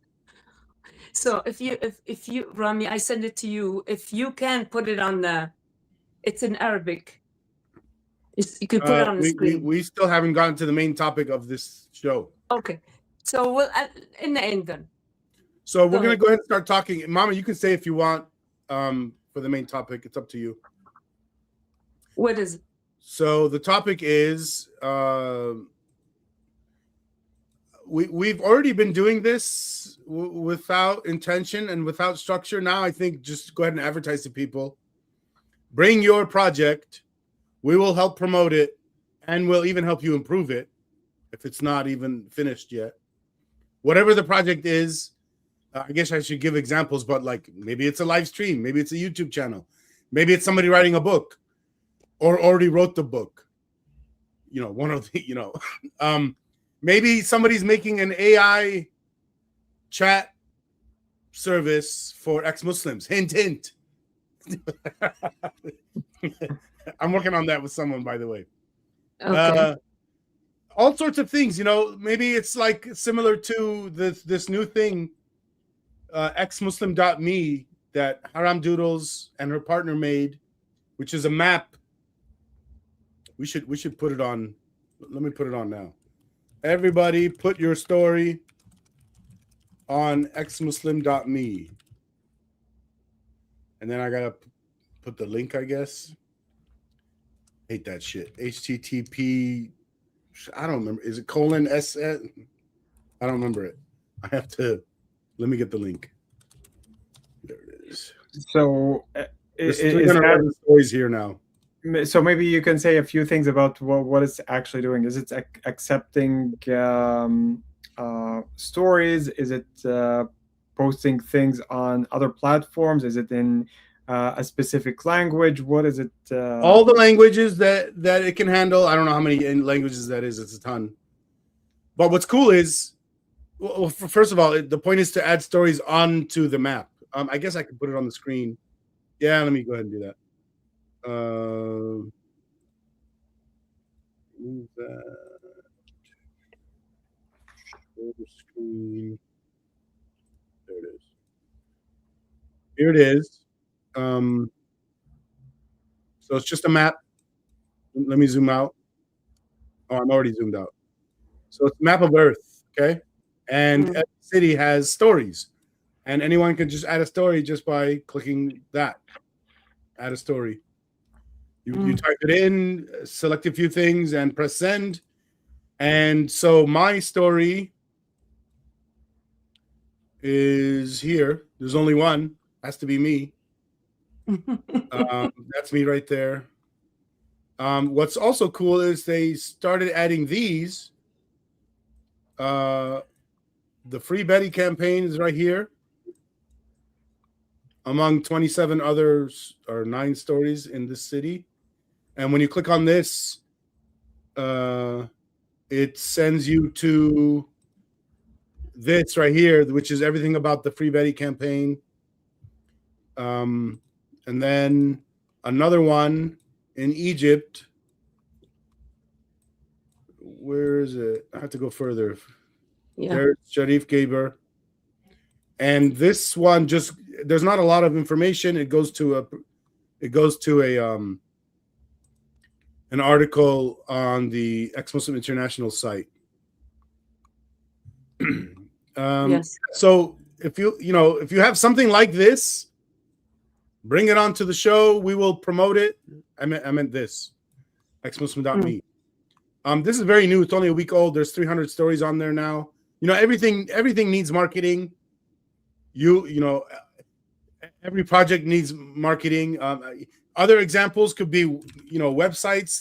So if you Rami, I send it to you. If you can put it on it's in Arabic. You can put it on the screen. We still haven't gotten to the main topic of this show. Okay, so we'll in the end then. So we're gonna go ahead and start talking. Mama, you can say if you want for the main topic. It's up to you. What is it? So the topic is we've already been doing this without intention and without structure. Now I think just go ahead and advertise to people. Bring your project. We will help promote it, and we'll even help you improve it if it's not even finished yet. Whatever the project is, I guess I should give examples, but like maybe it's a live stream, maybe it's a YouTube channel, maybe it's somebody writing a book or already wrote the book. One of the, maybe somebody's making an AI chat service for ex-Muslims. Hint, hint. I'm working on that with someone, by the way. Okay. All sorts of things, maybe it's like similar to this new thing, exmuslim.me, that Haram Doodles and her partner made, which is a map. We should put it on. Let me put it on now. Everybody put your story on exmuslim.me. And then I gotta put the link, I guess. Hate that shit. HTTP. I don't remember. Is it :S? I don't remember it. I have to. Let me get the link. There it is. So There's 311 stories here now. So maybe you can say a few things about what it's actually doing. Is it accepting stories? Is it posting things on other platforms? Is it in a specific language? What is it? All the languages that it can handle. I don't know how many languages that is. It's a ton. But what's cool is, well, first of all, the point is to add stories onto the map. I guess I could put it on the screen. Yeah, let me go ahead and do that. Move that. Share the screen. There it is. Here it is. So it's just a map. Let me zoom out. Oh, I'm already zoomed out. So it's a map of Earth, okay? And every city has stories. And anyone can just add a story just by clicking that. Add a story. You type it in, select a few things, and press send. And so my story is here. There's only one. Has to be me. That's me right there. What's also cool is they started adding these. The Free Betty campaign is right here, among 27 others or 9 stories in this city. And when you click on this, it sends you to this right here, which is everything about the Free Betty campaign. And then another one in Egypt. Where is it? I have to go further. Yeah. There's Sharif Gaber. And this one there's not a lot of information. It goes to an article on the Ex-Muslim International site. Yes. So if you have something like this, bring it onto the show. We will promote it. I meant this, exmuslim.me. This is very new. It's only a week old. There's 300 stories on there now. Everything needs marketing. Every project needs marketing. Other examples could be, websites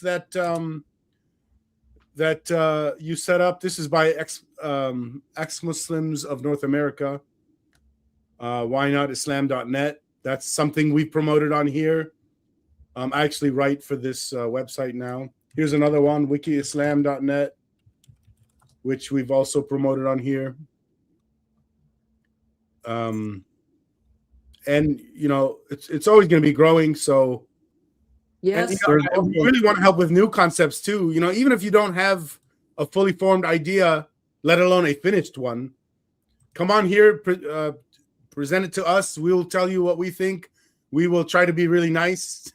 that you set up. This is by ex-Muslims of North America. whynotislam.net. That's something we promoted on here. I actually write for this website now. Here's another one, wikiislam.net, which we've also promoted on here. And it's always going to be growing. So yes, I really want to help with new concepts too. Even if you don't have a fully formed idea, let alone a finished one, come on here, present it to us. We will tell you what we think. We will try to be really nice.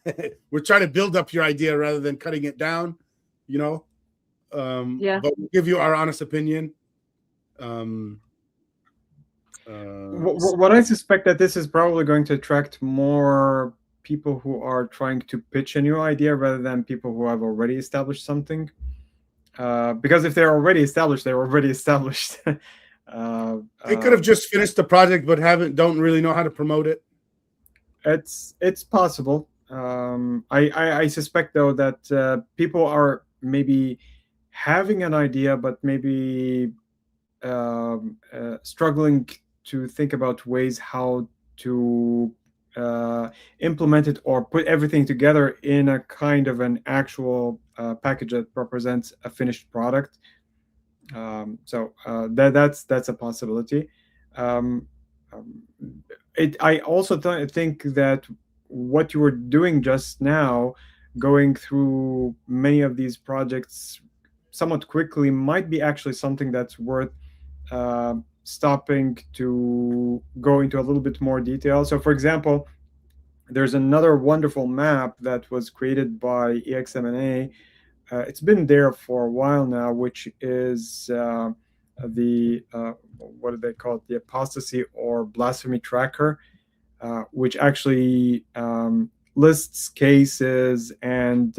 We're trying to build up your idea rather than cutting it down, But we'll give you our honest opinion. What I suspect that this is probably going to attract more people who are trying to pitch a new idea rather than people who have already established something. Because if they're already established, they're already established. They could have just finished the project, but don't really know how to promote it. It's possible. I suspect though that people are maybe having an idea, but maybe struggling to think about ways how to implement it or put everything together in a kind of an actual package that represents a finished product. So that's a possibility. I also think that what you were doing just now, going through many of these projects somewhat quickly, might be actually something that's worth stopping to go into a little bit more detail. So, for example, there's another wonderful map that was created by EXMNA. It's been there for a while now, which is the what do they call it? The apostasy or blasphemy tracker, which actually lists cases and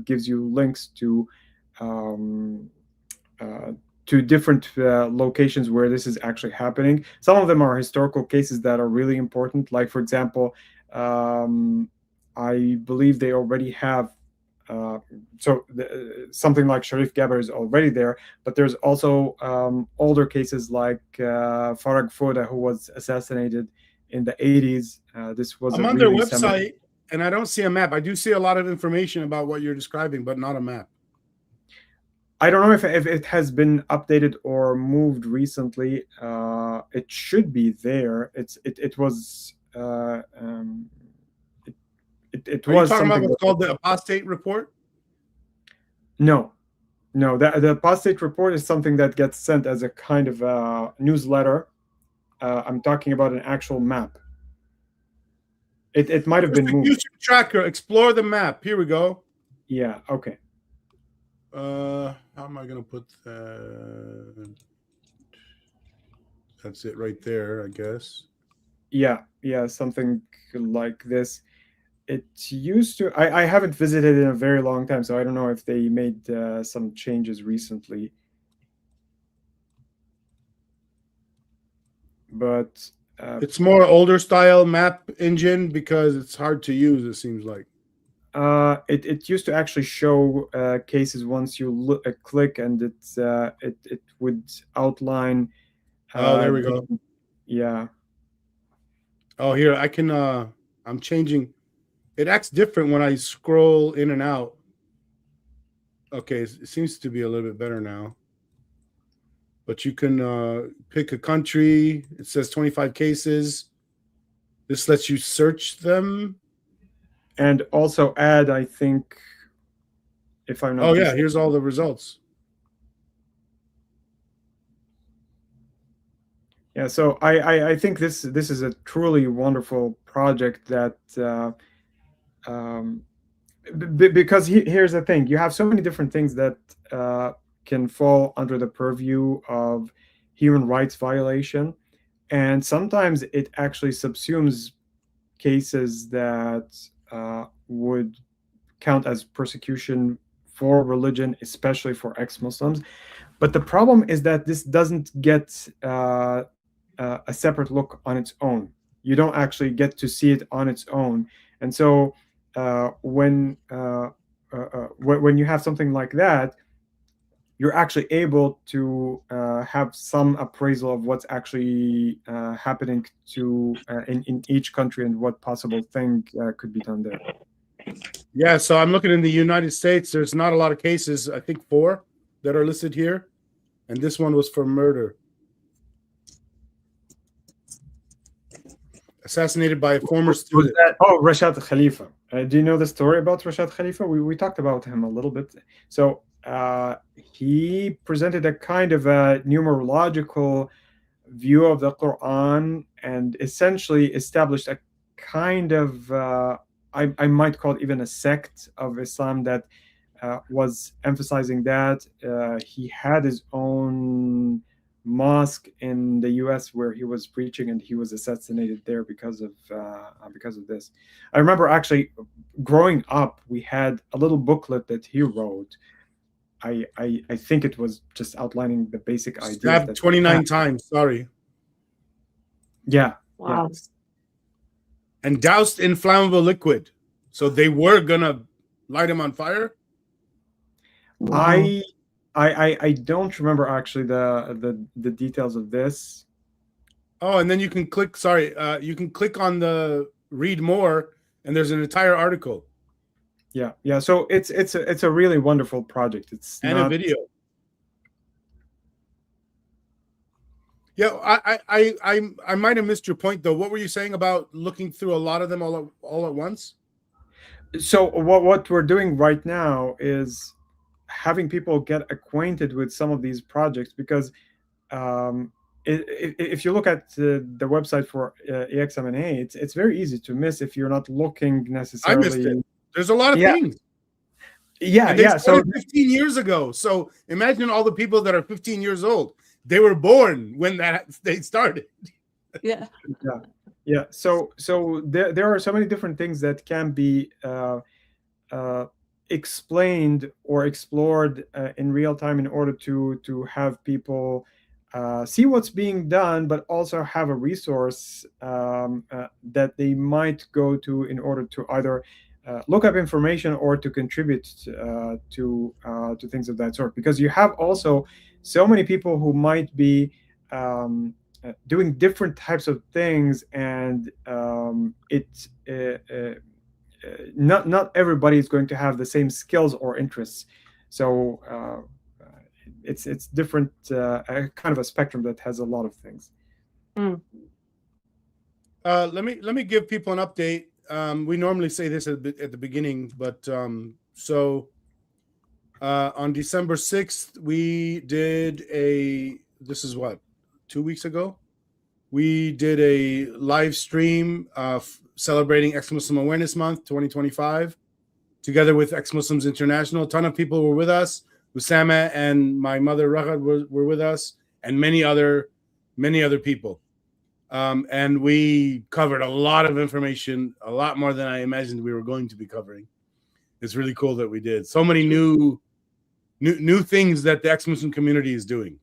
gives you links to different locations where this is actually happening. Some of them are historical cases that are really important. Like, for example, I believe they already have something like Sharif Gaber is already there, but there's also older cases like Farag Foda, who was assassinated in the 80s. This was I'm on their website, and I don't see a map. I do see a lot of information about what you're describing, but not a map. I don't know if it has been updated or moved recently. It should be there. It was. It Are was you talking about something what's called the apostate report? No. The apostate report is something that gets sent as a kind of newsletter. I'm talking about an actual map. It might have been moved. Persecution tracker, explore the map. Here we go. Yeah. Okay. How am I going to put that? That's it right there, I guess. Yeah, something like this. It used to. I haven't visited in a very long time, so I don't know if they made some changes recently. But it's more older style map engine because it's hard to use, it seems like. It used to actually show cases once you click, and it would outline. Oh, there we go. Yeah. Oh, here I can. I'm changing. It acts different when I scroll in and out. Okay, it seems to be a little bit better now. But you can pick a country. It says 25 cases. This lets you search them. And also add, I think, if I'm not. Oh, yeah, here's all the results. Yeah, so I think this is a truly wonderful project that because here's the thing: you have so many different things that can fall under the purview of human rights violation, and sometimes it actually subsumes cases that would count as persecution for religion, especially for ex-Muslims. But the problem is that this doesn't get a separate look on its own. You don't actually get to see it on its own. And so when you have something like that, you're actually able to have some appraisal of what's actually happening to in each country and what possible thing could be done there. Yeah, so I'm looking in the United States. There's not a lot of cases. I think 4 that are listed here. And this one was for murder. Assassinated by a former student. Rashad Khalifa. Do you know the story about Rashad Khalifa? We talked about him a little bit. So he presented a kind of a numerological view of the Quran and essentially established a kind of, I might call it even a sect of Islam that was emphasizing that. He had his own mosque in the US where he was preaching, and he was assassinated there because of this. I remember actually growing up, we had a little booklet that he wrote. I think it was just outlining the basic ideas. Stabbed 29 times. Sorry. Yeah. Wow. Yeah. And doused in flammable liquid. So they were gonna light him on fire. Wow. I don't remember actually the details of this. Oh, and then you can click. Sorry, you can click on the read more, and there's an entire article. Yeah. So it's a really wonderful project. It's and not a video. Yeah, I might have missed your point though. What were you saying about looking through a lot of them all at once? So what we're doing right now is having people get acquainted with some of these projects, because if you look at the website for EXM&A, it's very easy to miss if you're not looking necessarily. I missed it. There's a lot of things. Yeah, and they yeah. So started 15 years ago. So imagine all the people that are 15 years old. They were born when they started. Yeah. Yeah. So there are so many different things that can be explained or explored in real time in order to have people see what's being done, but also have a resource that they might go to in order to either look up information or to contribute to things of that sort. Because you have also so many people who might be doing different types of things, and not everybody is going to have the same skills or interests. So it's different, kind of a spectrum that has a lot of things. Let me give people an update. We normally say this at the beginning, but so on December 6th, we did this is what, 2 weeks ago? We did a live stream celebrating Ex-Muslim Awareness Month 2025, together with Ex-Muslims International. A ton of people were with us. Usama and my mother Raghad were with us, and many other people. And we covered a lot of information, a lot more than I imagined we were going to be covering. It's really cool that we did so many new things that the ex-Muslim community is doing.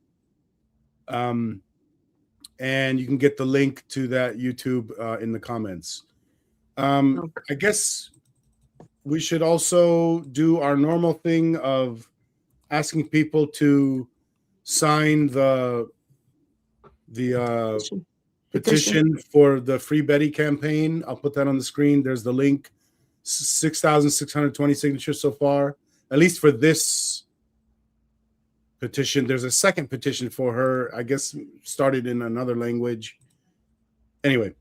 And you can get the link to that YouTube in the comments. I guess we should also do our normal thing of asking people to sign the petition for the Free Betty campaign. I'll put that on the screen. There's the link. 6,620 signatures so far, at least for this petition. There's a second petition for her, I guess, started in another language. Anyway,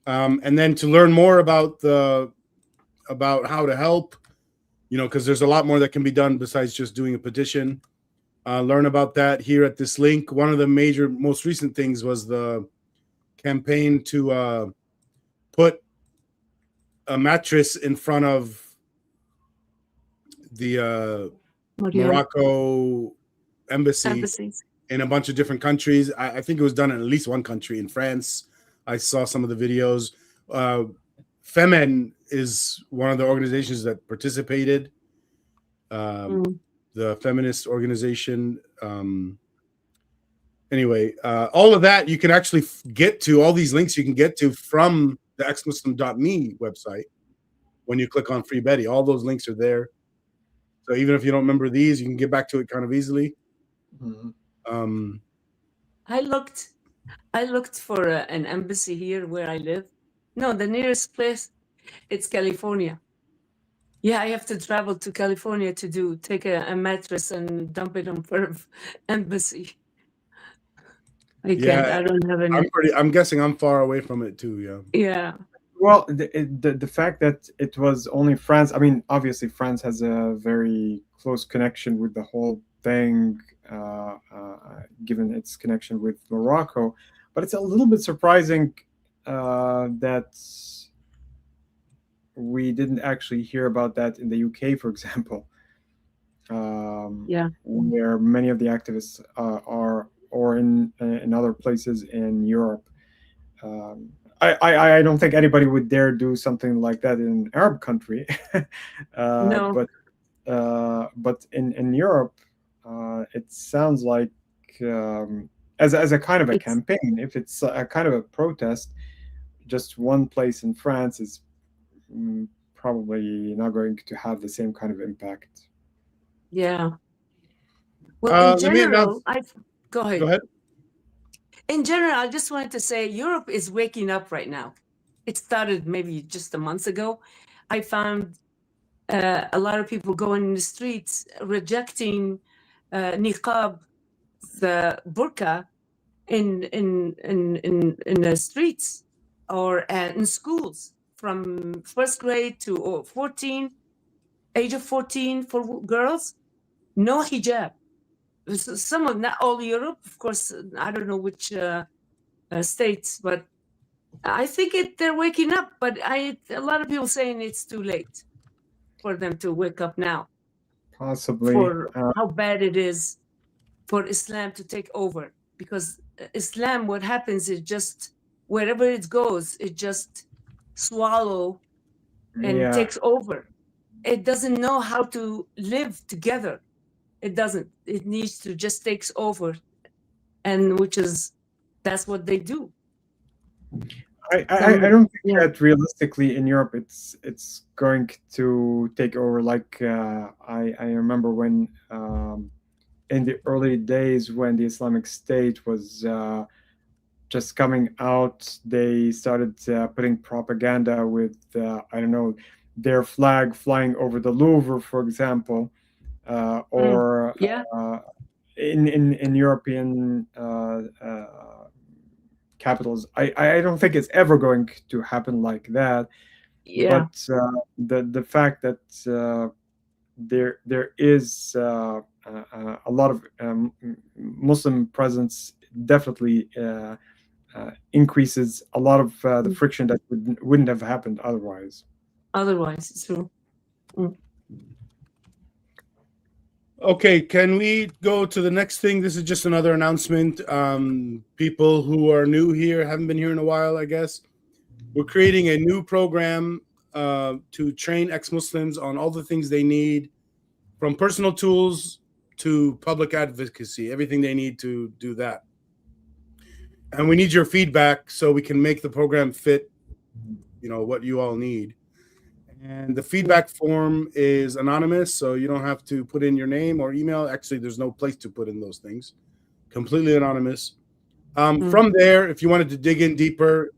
and then to learn more about how to help, because there's a lot more that can be done besides just doing a petition. Learn about that here at this link. One of the most recent things was the campaign to put a mattress in front of the Morocco embassy in a bunch of different countries. I think it was done in at least one country. In France, I saw some of the videos. Femen is one of the organizations that participated. The feminist organization. Anyway, all of that you can actually get to. All these links you can get to from the exmuslim.me website when you click on Free Betty. All those links are there. So even if you don't remember these, you can get back to it kind of easily. Mm-hmm. I looked for an embassy here where I live. No, the nearest place, it's California. Yeah, I have to travel to California to take a mattress and dump it on Perv embassy. I can't. I don't have any. I'm guessing I'm far away from it too. Yeah. Yeah. Well, the fact that it was only France. I mean, obviously, France has a very close connection with the whole thing, given its connection with Morocco. But it's a little bit surprising that we didn't actually hear about that in the UK, for example. Where many of the activists are, or in other places in Europe. I don't think anybody would dare do something like that in an Arab country. No. But in Europe, it sounds like as a kind of a campaign. If it's a kind of a protest, just one place in France is probably not going to have the same kind of impact. Yeah. Well, in general, go ahead. in general, I just wanted to say Europe is waking up right now. It started maybe just a month ago. I found a lot of people going in the streets rejecting niqab, the burqa, in the streets or in schools from first grade to 14, age of 14 for girls, no hijab. Some of, not all Europe, of course, I don't know which states, but I think they're waking up. But a lot of people saying it's too late for them to wake up now Possibly. for how bad it is for Islam to take over. Because Islam, what happens is just wherever it goes, it just swallow and takes over. It doesn't know how to live together. It doesn't. It needs to just takes over, and that's what they do. I don't think that realistically in Europe it's going to take over. Like I remember when in the early days when the Islamic State was just coming out, they started putting propaganda with I don't know, their flag flying over the Louvre, for example, or in European capitals. I don't think it's ever going to happen like that. Yeah. But the fact that there is a lot of Muslim presence definitely increases a lot of the friction that wouldn't have happened otherwise. Otherwise, it's true. Okay, can we go to the next thing? This is just another announcement. People who are new here, haven't been here in a while, I guess. We're creating a new program to train ex-Muslims on all the things they need, from personal tools to public advocacy, everything they need to do that. And we need your feedback so we can make the program fit, what you all need. And the feedback form is anonymous, so you don't have to put in your name or email. Actually, there's no place to put in those things. Completely anonymous. From there, if you wanted to dig in deeper,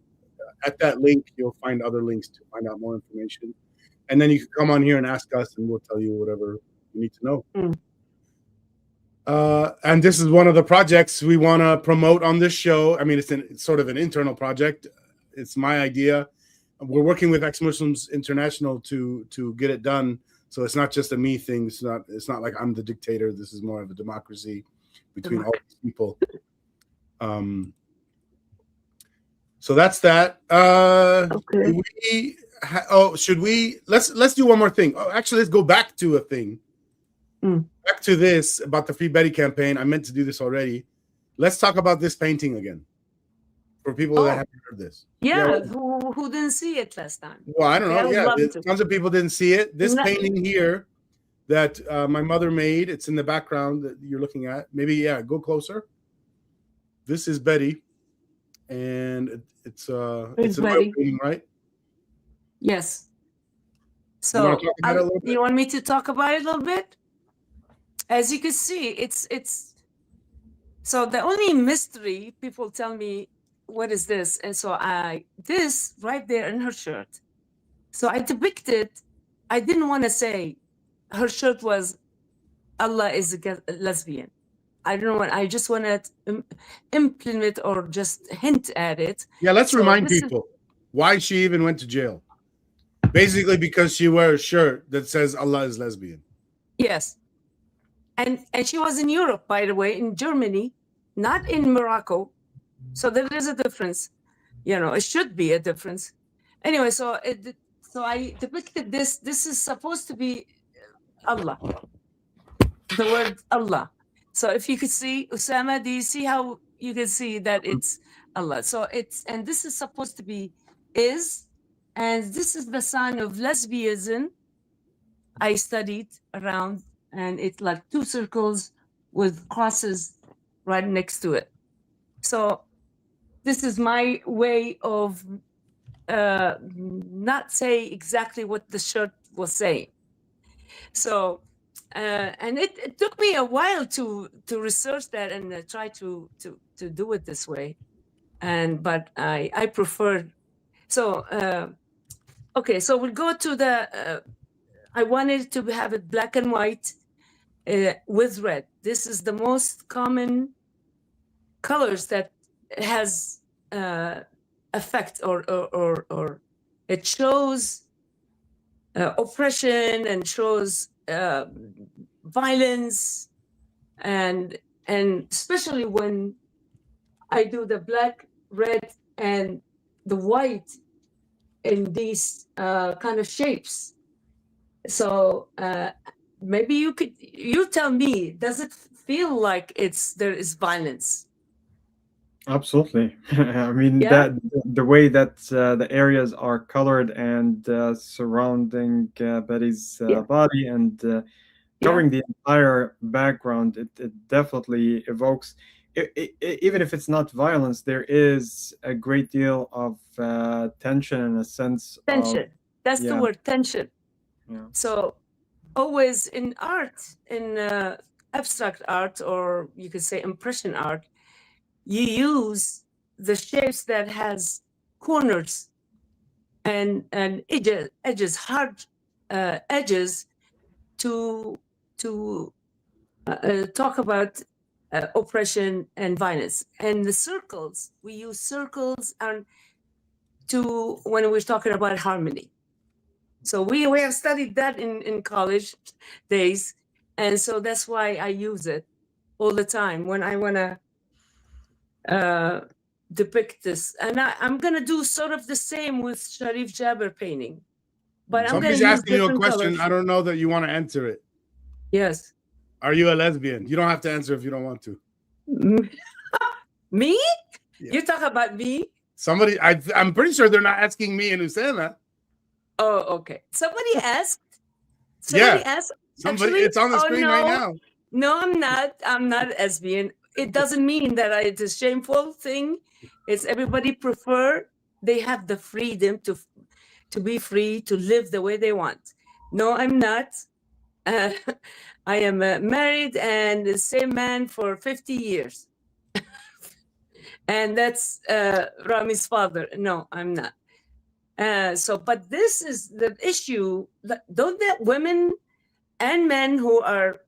at that link, you'll find other links to find out more information. And then you can come on here and ask us, and we'll tell you whatever you need to know. And this is one of the projects we want to promote on this show. I mean, it's sort of an internal project. It's my idea. We're working with Ex-Muslims International to get it done. So it's not just a me thing. It's not like I'm the dictator. This is more of a democracy between all these people. So that's that. Okay. Let's do one more thing. Oh, actually, let's go back to a thing. Back to this about the Free Betty campaign. I meant to do this already. Let's talk about this painting again. For people that haven't heard this. Who didn't see it last time? Well, I don't know. Tons of people didn't see it. This painting here that my mother made, it's in the background that you're looking at. Maybe, go closer. This is Betty. And it's an oil painting, right? Yes. So you want me to talk about it a little bit? As you can see, it's so the only mystery, people tell me, what is this? And so this right there in her shirt. So I depicted, I didn't want to say her shirt was Allah is a lesbian. I just want to implement or just hint at it. Yeah, let's remind people why she even went to jail. Basically because she wears a shirt that says Allah is lesbian. Yes. And she was in Europe, by the way, in Germany, not in Morocco. So there is a difference, it should be a difference. Anyway, so I depicted this. This is supposed to be Allah, the word Allah. So if you could see, Usama, do you see how you can see that it's Allah? So and this is supposed to be and this is the sign of lesbianism. I studied around, and it's like two circles with crosses right next to it. So this is my way of not say exactly what the shirt was saying. So and it took me a while to research that and try to do it this way, but I preferred. So okay, so we'll go to the. I wanted to have it black and white with red. This is the most common colors that has effect or it shows oppression and shows violence, and especially when I do the black, red, and the white in these kind of shapes. So maybe you tell me, does it feel like there is violence? Absolutely. I mean, Yeah. that the way that the areas are colored and surrounding Betty's Yeah. body and covering the entire background, it definitely evokes, even if it's not violence, there is a great deal of tension and a sense Tension. That's the yeah. word, tension. Yeah. So always in art, in abstract art, or you could say impression art, you use the shapes that has corners and edges, hard edges to talk about oppression and violence. And the circles, we use circles and when we're talking about harmony. So we have studied that in college days, and so that's why I use it all the time when I want to depict this. And I'm going to do sort of the same with Sharif Jabir painting, but I'm going Somebody's to use asking you a different question. colors. I don't know that you want to answer it. Yes. Are you a lesbian? You don't have to answer if you don't want to. Me? Yeah. You talk about me? Somebody, I'm pretty sure they're not asking me and Usama. Oh, okay. Somebody asked. Yeah. Asked. Somebody, Actually, it's on the screen right now. No, I'm not. I'm not lesbian. It doesn't mean that it's a shameful thing. It's everybody prefer. They have the freedom to be free to live the way they want. No, I'm not. I am married and the same man for 50 years. And that's Rami's father. No, I'm not. But this is the issue. Don't that women and men who are,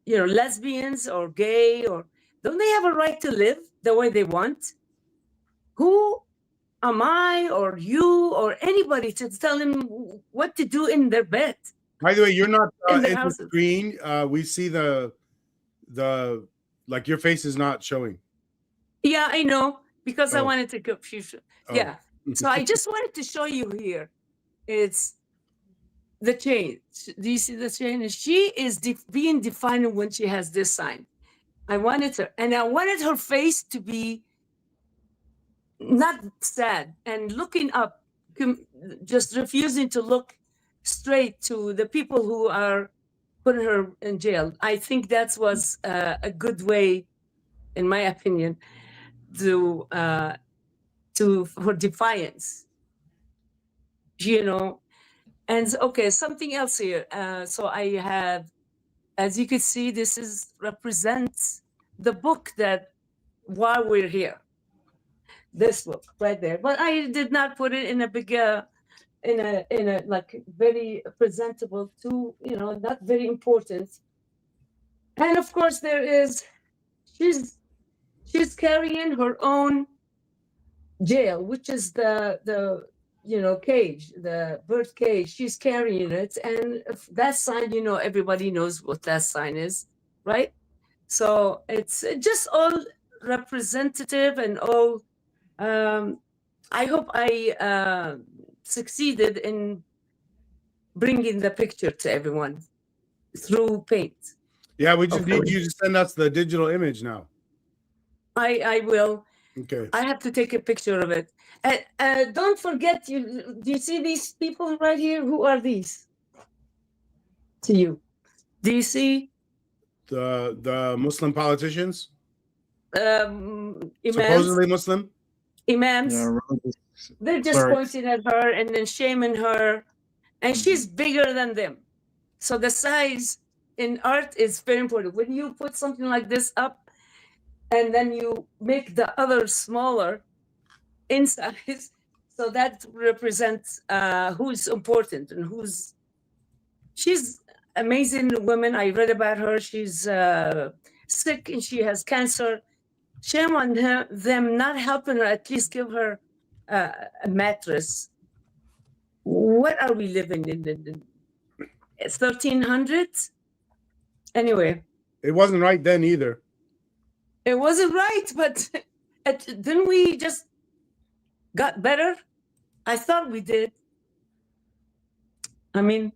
lesbians or gay, or don't they have a right to live the way they want? Who am I or you or anybody to tell them what to do in their bed? By the way, you're not In in the the houses. screen. We see the like your face is not showing. Yeah, I know, because I Oh. wanted to confuse you. Oh. Yeah. So I just wanted to show you here. It's the chain. Do you see the chain? She is being defined when she has this sign. I wanted her face to be not sad and looking up, just refusing to look straight to the people who are putting her in jail. I think that was a good way, in my opinion, for defiance. And okay, something else here. So I have, as you can see, this represents the book that while we're here. This book right there, but I did not put it in a big, in a like very presentable, not very important. And of course, she's carrying her own jail, which is the cage, the bird cage. She's carrying it, and that sign, everybody knows what that sign is, right? So it's just all representative and all. I hope I succeeded in bringing the picture to everyone through paint. Yeah, we just need you to send us the digital image now. I will. Okay. I have to take a picture of it. Don't forget, do you see these people right here? Who are these to you? Do you see? The Muslim politicians? Imams? Supposedly Muslim? Imams? Yeah, they're just pointing at her and then shaming her. And she's bigger than them. So the size in art is very important. When you put something like this up and then you make the other smaller in size, so that represents who's important and who's. She's amazing woman. I read about her. She's sick and she has cancer. Shame on them not helping her, at least give her a mattress. What are we living in? 1300s? Anyway. It wasn't right then either. It wasn't right, but didn't we just got better? I thought we did. I mean,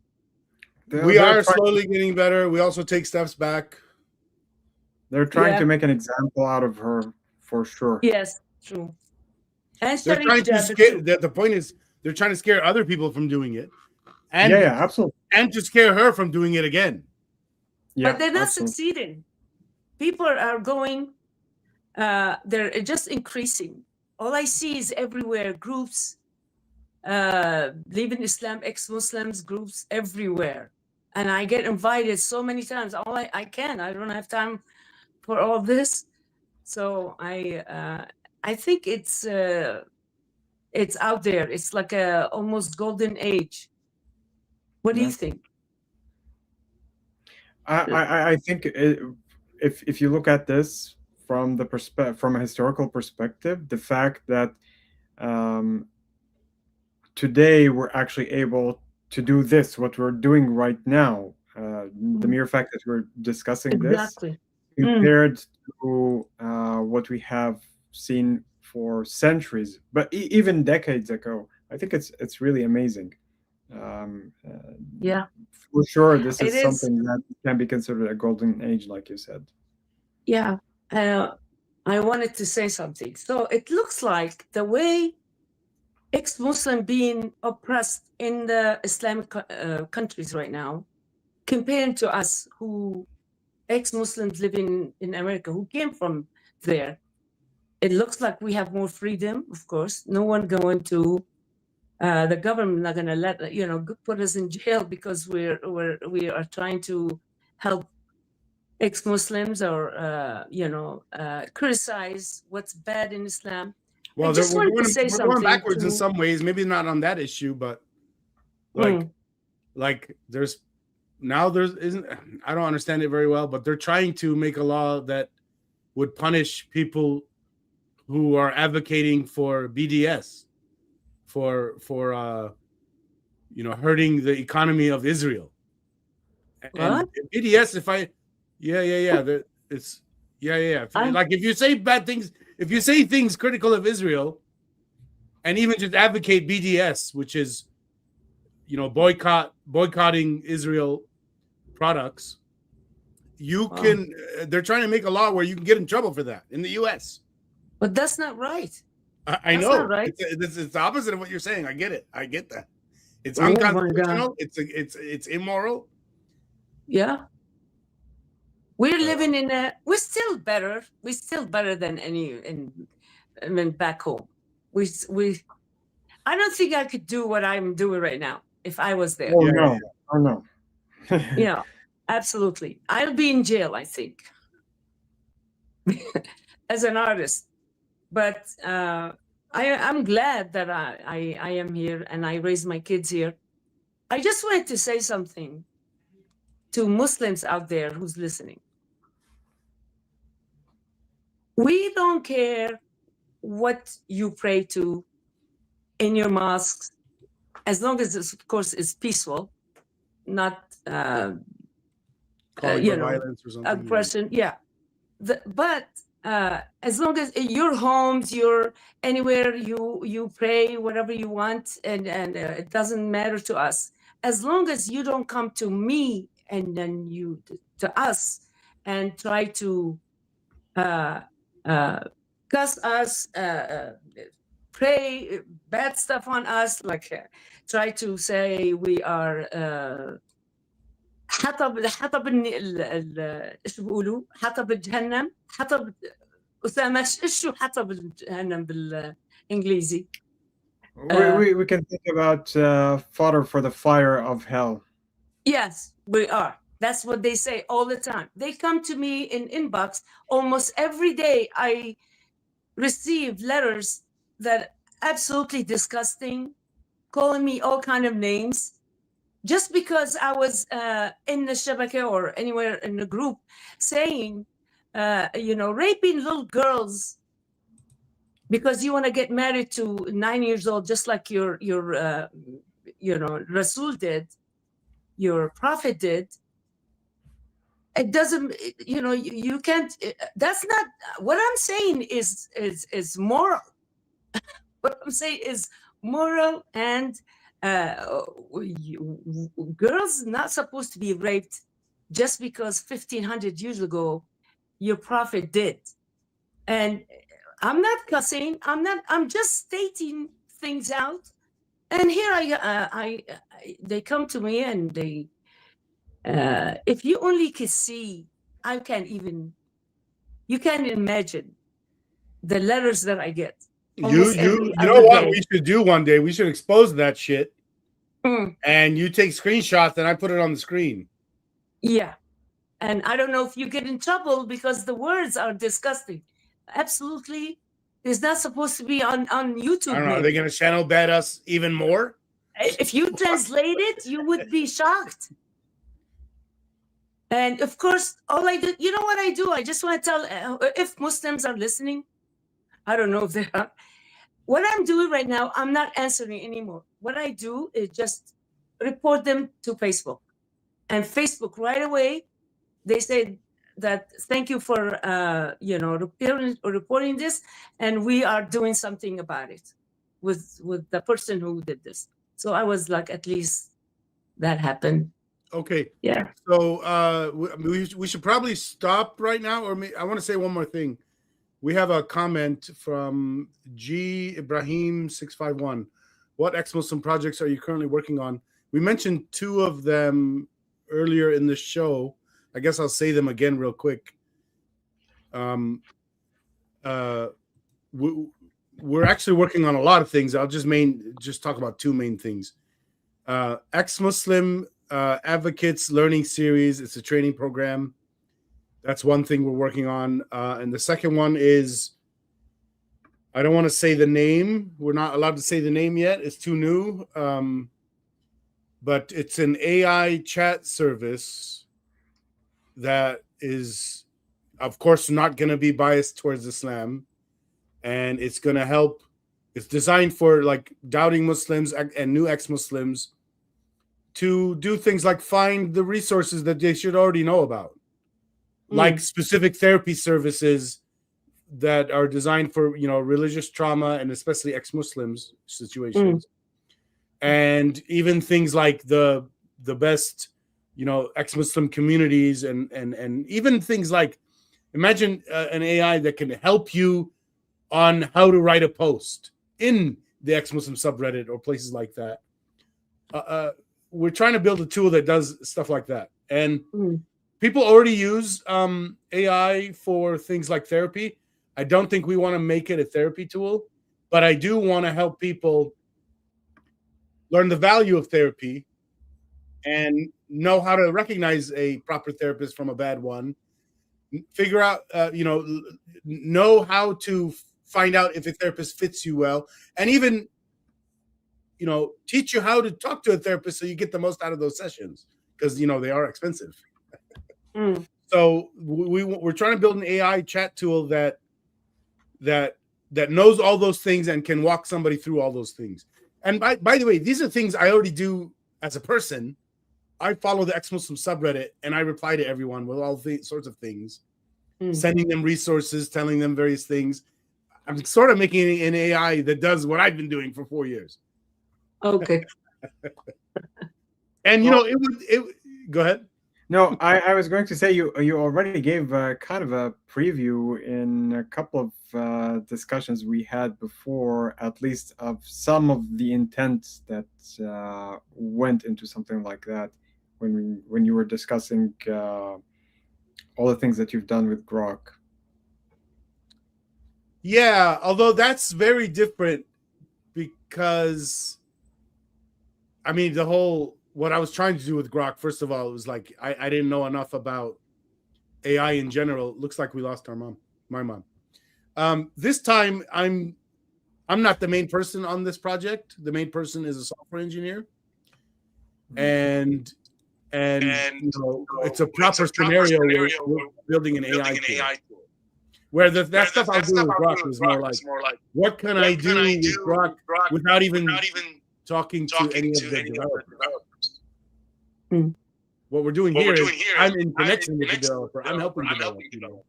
we are slowly getting better. We also take steps back. They're trying to make an example out of her, for sure. Yes, true. And they're trying to scare. The point is, they're trying to scare other people from doing it, and absolutely, and to scare her from doing it again. Yeah, but they're not succeeding. People are going. They're just increasing. All I see is everywhere groups, leaving Islam, ex-Muslims groups everywhere, and I get invited so many times. All I can. I don't have time for all this, so I think it's out there. It's like a almost golden age. What do you think? I think if you look at this from the from a historical perspective, the fact that today we're actually able to do this, what we're doing right now, the mere fact that we're discussing this compared to what we have seen for centuries, but even decades ago, I think it's really amazing. Yeah, for sure, this is something that can be considered a golden age, like you said. Yeah, I wanted to say something. So it looks like the way ex-Muslim being oppressed in the Islamic countries right now, compared to us who ex-Muslims living in America who came from there, it looks like we have more freedom. Of course, no one going to the government not going to let put us in jail because we are trying to help ex-Muslims or criticize what's bad in Islam. Well, we're going backwards in some ways. Maybe not on that issue, but like there's isn't. I don't understand it very well, but they're trying to make a law that would punish people who are advocating for BDS, for hurting the economy of Israel. And BDS, like if you say bad things, if you say things critical of Israel, and even just advocate BDS, which is boycotting Israel products, you can. They're trying to make a law where you can get in trouble for that in the U.S. But that's not right. I know. Not right. It's the opposite of what you're saying. I get it. I get that. It's unconstitutional. It's immoral. Yeah. We're living in we're still better. We're still better than back home. I don't think I could do what I'm doing right now if I was there. Oh no. Yeah, absolutely. I'll be in jail, I think, as an artist. But I'm glad that I am here and I raise my kids here. I just wanted to say something to Muslims out there who's listening. We don't care what you pray to in your mosques, as long as it's, of course, is peaceful, not violence or something. Aggression. Yeah, but as long as your homes, you're anywhere you pray whatever you want, and it doesn't matter to us, as long as you don't come to me and then you to us and try to cuss us, pray bad stuff on us, like try to say we are حطب ايش بيقولوا حطب جهنم حطب أسامة شو حطب جهنم بالإنجليزي. We can think about fodder for the fire of hell. Yes, We are. That's what they say all the time. They come to me in inbox almost every day. I receive letters that absolutely disgusting, calling me all kind of names, just because I was in the shabaka or anywhere in the group saying, raping little girls because you want to get married to 9 years old, just like your Rasul did, your prophet did. It doesn't, you can't. That's not what I'm saying. Is moral. What I'm saying is moral, and girls not supposed to be raped just because 1500 years ago your prophet did. And I'm not cussing. I'm just stating things out. And here they come to me and they. If you only could see, you can't imagine the letters that I get. You know what we should do one day? We should expose that shit. And you take screenshots and I put it on the screen. Yeah. And I don't know if you get in trouble because the words are disgusting. Absolutely. It's not supposed to be on YouTube. I don't know. Are they going to channel ban us even more? If you translate it, you would be shocked. And of course, all I do, you know what I do? I just want to tell, if Muslims are listening, I don't know if they are. What I'm doing right now, I'm not answering anymore. What I do is just report them to Facebook. And Facebook right away, they say that thank you for reporting this, and we are doing something about it with the person who did this. So I was like, at least that happened. Okay. Yeah. So we should probably stop right now, or I want to say one more thing. We have a comment from G Ibrahim 651. What ex-Muslim projects are you currently working on? We mentioned two of them earlier in the show. I guess I'll say them again real quick. We're actually working on a lot of things. I'll just talk about two main things. Ex-Muslim Advocates Learning Series. It's a training program. That's one thing we're working on. And the second one is, I don't want to say the name. We're not allowed to say the name yet. It's too new. But it's an AI chat service that is, of course, not going to be biased towards Islam. And it's going to help. It's designed for like doubting Muslims and new ex-Muslims to do things like find the resources that they should already know about. Like specific therapy services that are designed for, religious trauma and especially ex-Muslims situations. And even things like the best, ex-Muslim communities and even things like, imagine an AI that can help you on how to write a post in the ex-Muslim subreddit or places like that. We're trying to build a tool that does stuff like that. And people already use AI for things like therapy. I don't think we want to make it a therapy tool, but I do want to help people learn the value of therapy and know how to recognize a proper therapist from a bad one. Figure out, know how to find out if a therapist fits you well, and even, teach you how to talk to a therapist so you get the most out of those sessions, because, they are expensive. So we're trying to build an AI chat tool that knows all those things and can walk somebody through all those things. And by the way, these are things I already do as a person. I follow the ex-Muslim subreddit and I reply to everyone with all sorts of things, sending them resources, telling them various things. I'm sort of making an AI that does what I've been doing for 4 years. Okay. And go ahead. No, I was going to say you already gave kind of a preview in a couple of discussions we had before, at least of some of the intent that went into something like that when you were discussing all the things that you've done with Grok. Yeah, although that's very different because, the whole what I was trying to do with Grok, first of all, it was like I didn't know enough about AI in general. Looks like we lost my mom. This time I'm not the main person on this project. The main person is a software engineer, and you know, it's a proper scenario where we're building an AI tool. Where that stuff I was doing with Grok was more like, what can I do with Grok without even talking to any of the developers? What we're doing here is I'm in connection with the developer. I'm helping the developer.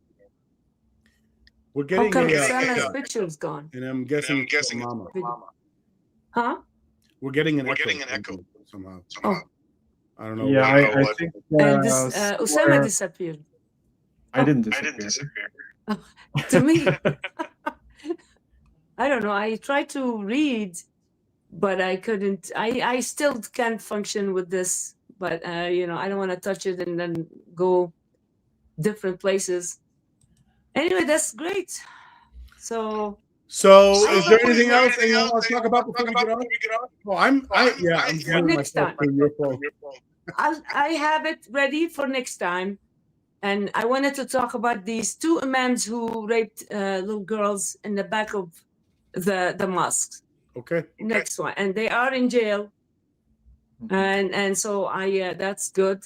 We're getting Salma's picture is gone. and I'm guessing it's Mama. Huh? We're getting an echo somehow. Oh. I don't know. Yeah, I think And this Osama disappeared. I didn't disappear. To me, I don't know. I tried to read, but I couldn't. I still can't function with this. But you know, I don't want to touch it and then go different places. Anyway, that's great. So is there anything else you want to talk about before we get off? Well, I'm next time. I have it ready for next time. And I wanted to talk about these two imams who raped little girls in the back of the mosques. Okay. Next one, and they are in jail, and so that's good.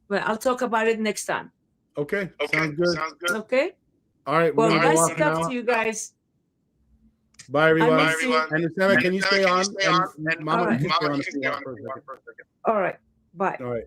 But I'll talk about it next time. Okay. Sounds good. Okay. All right. Well, nice to talk to you guys. Bye, everyone. Bye, everyone. And Osama, can you stay on? And Mama, All right. can you stay on for a second? All right. Bye. All right.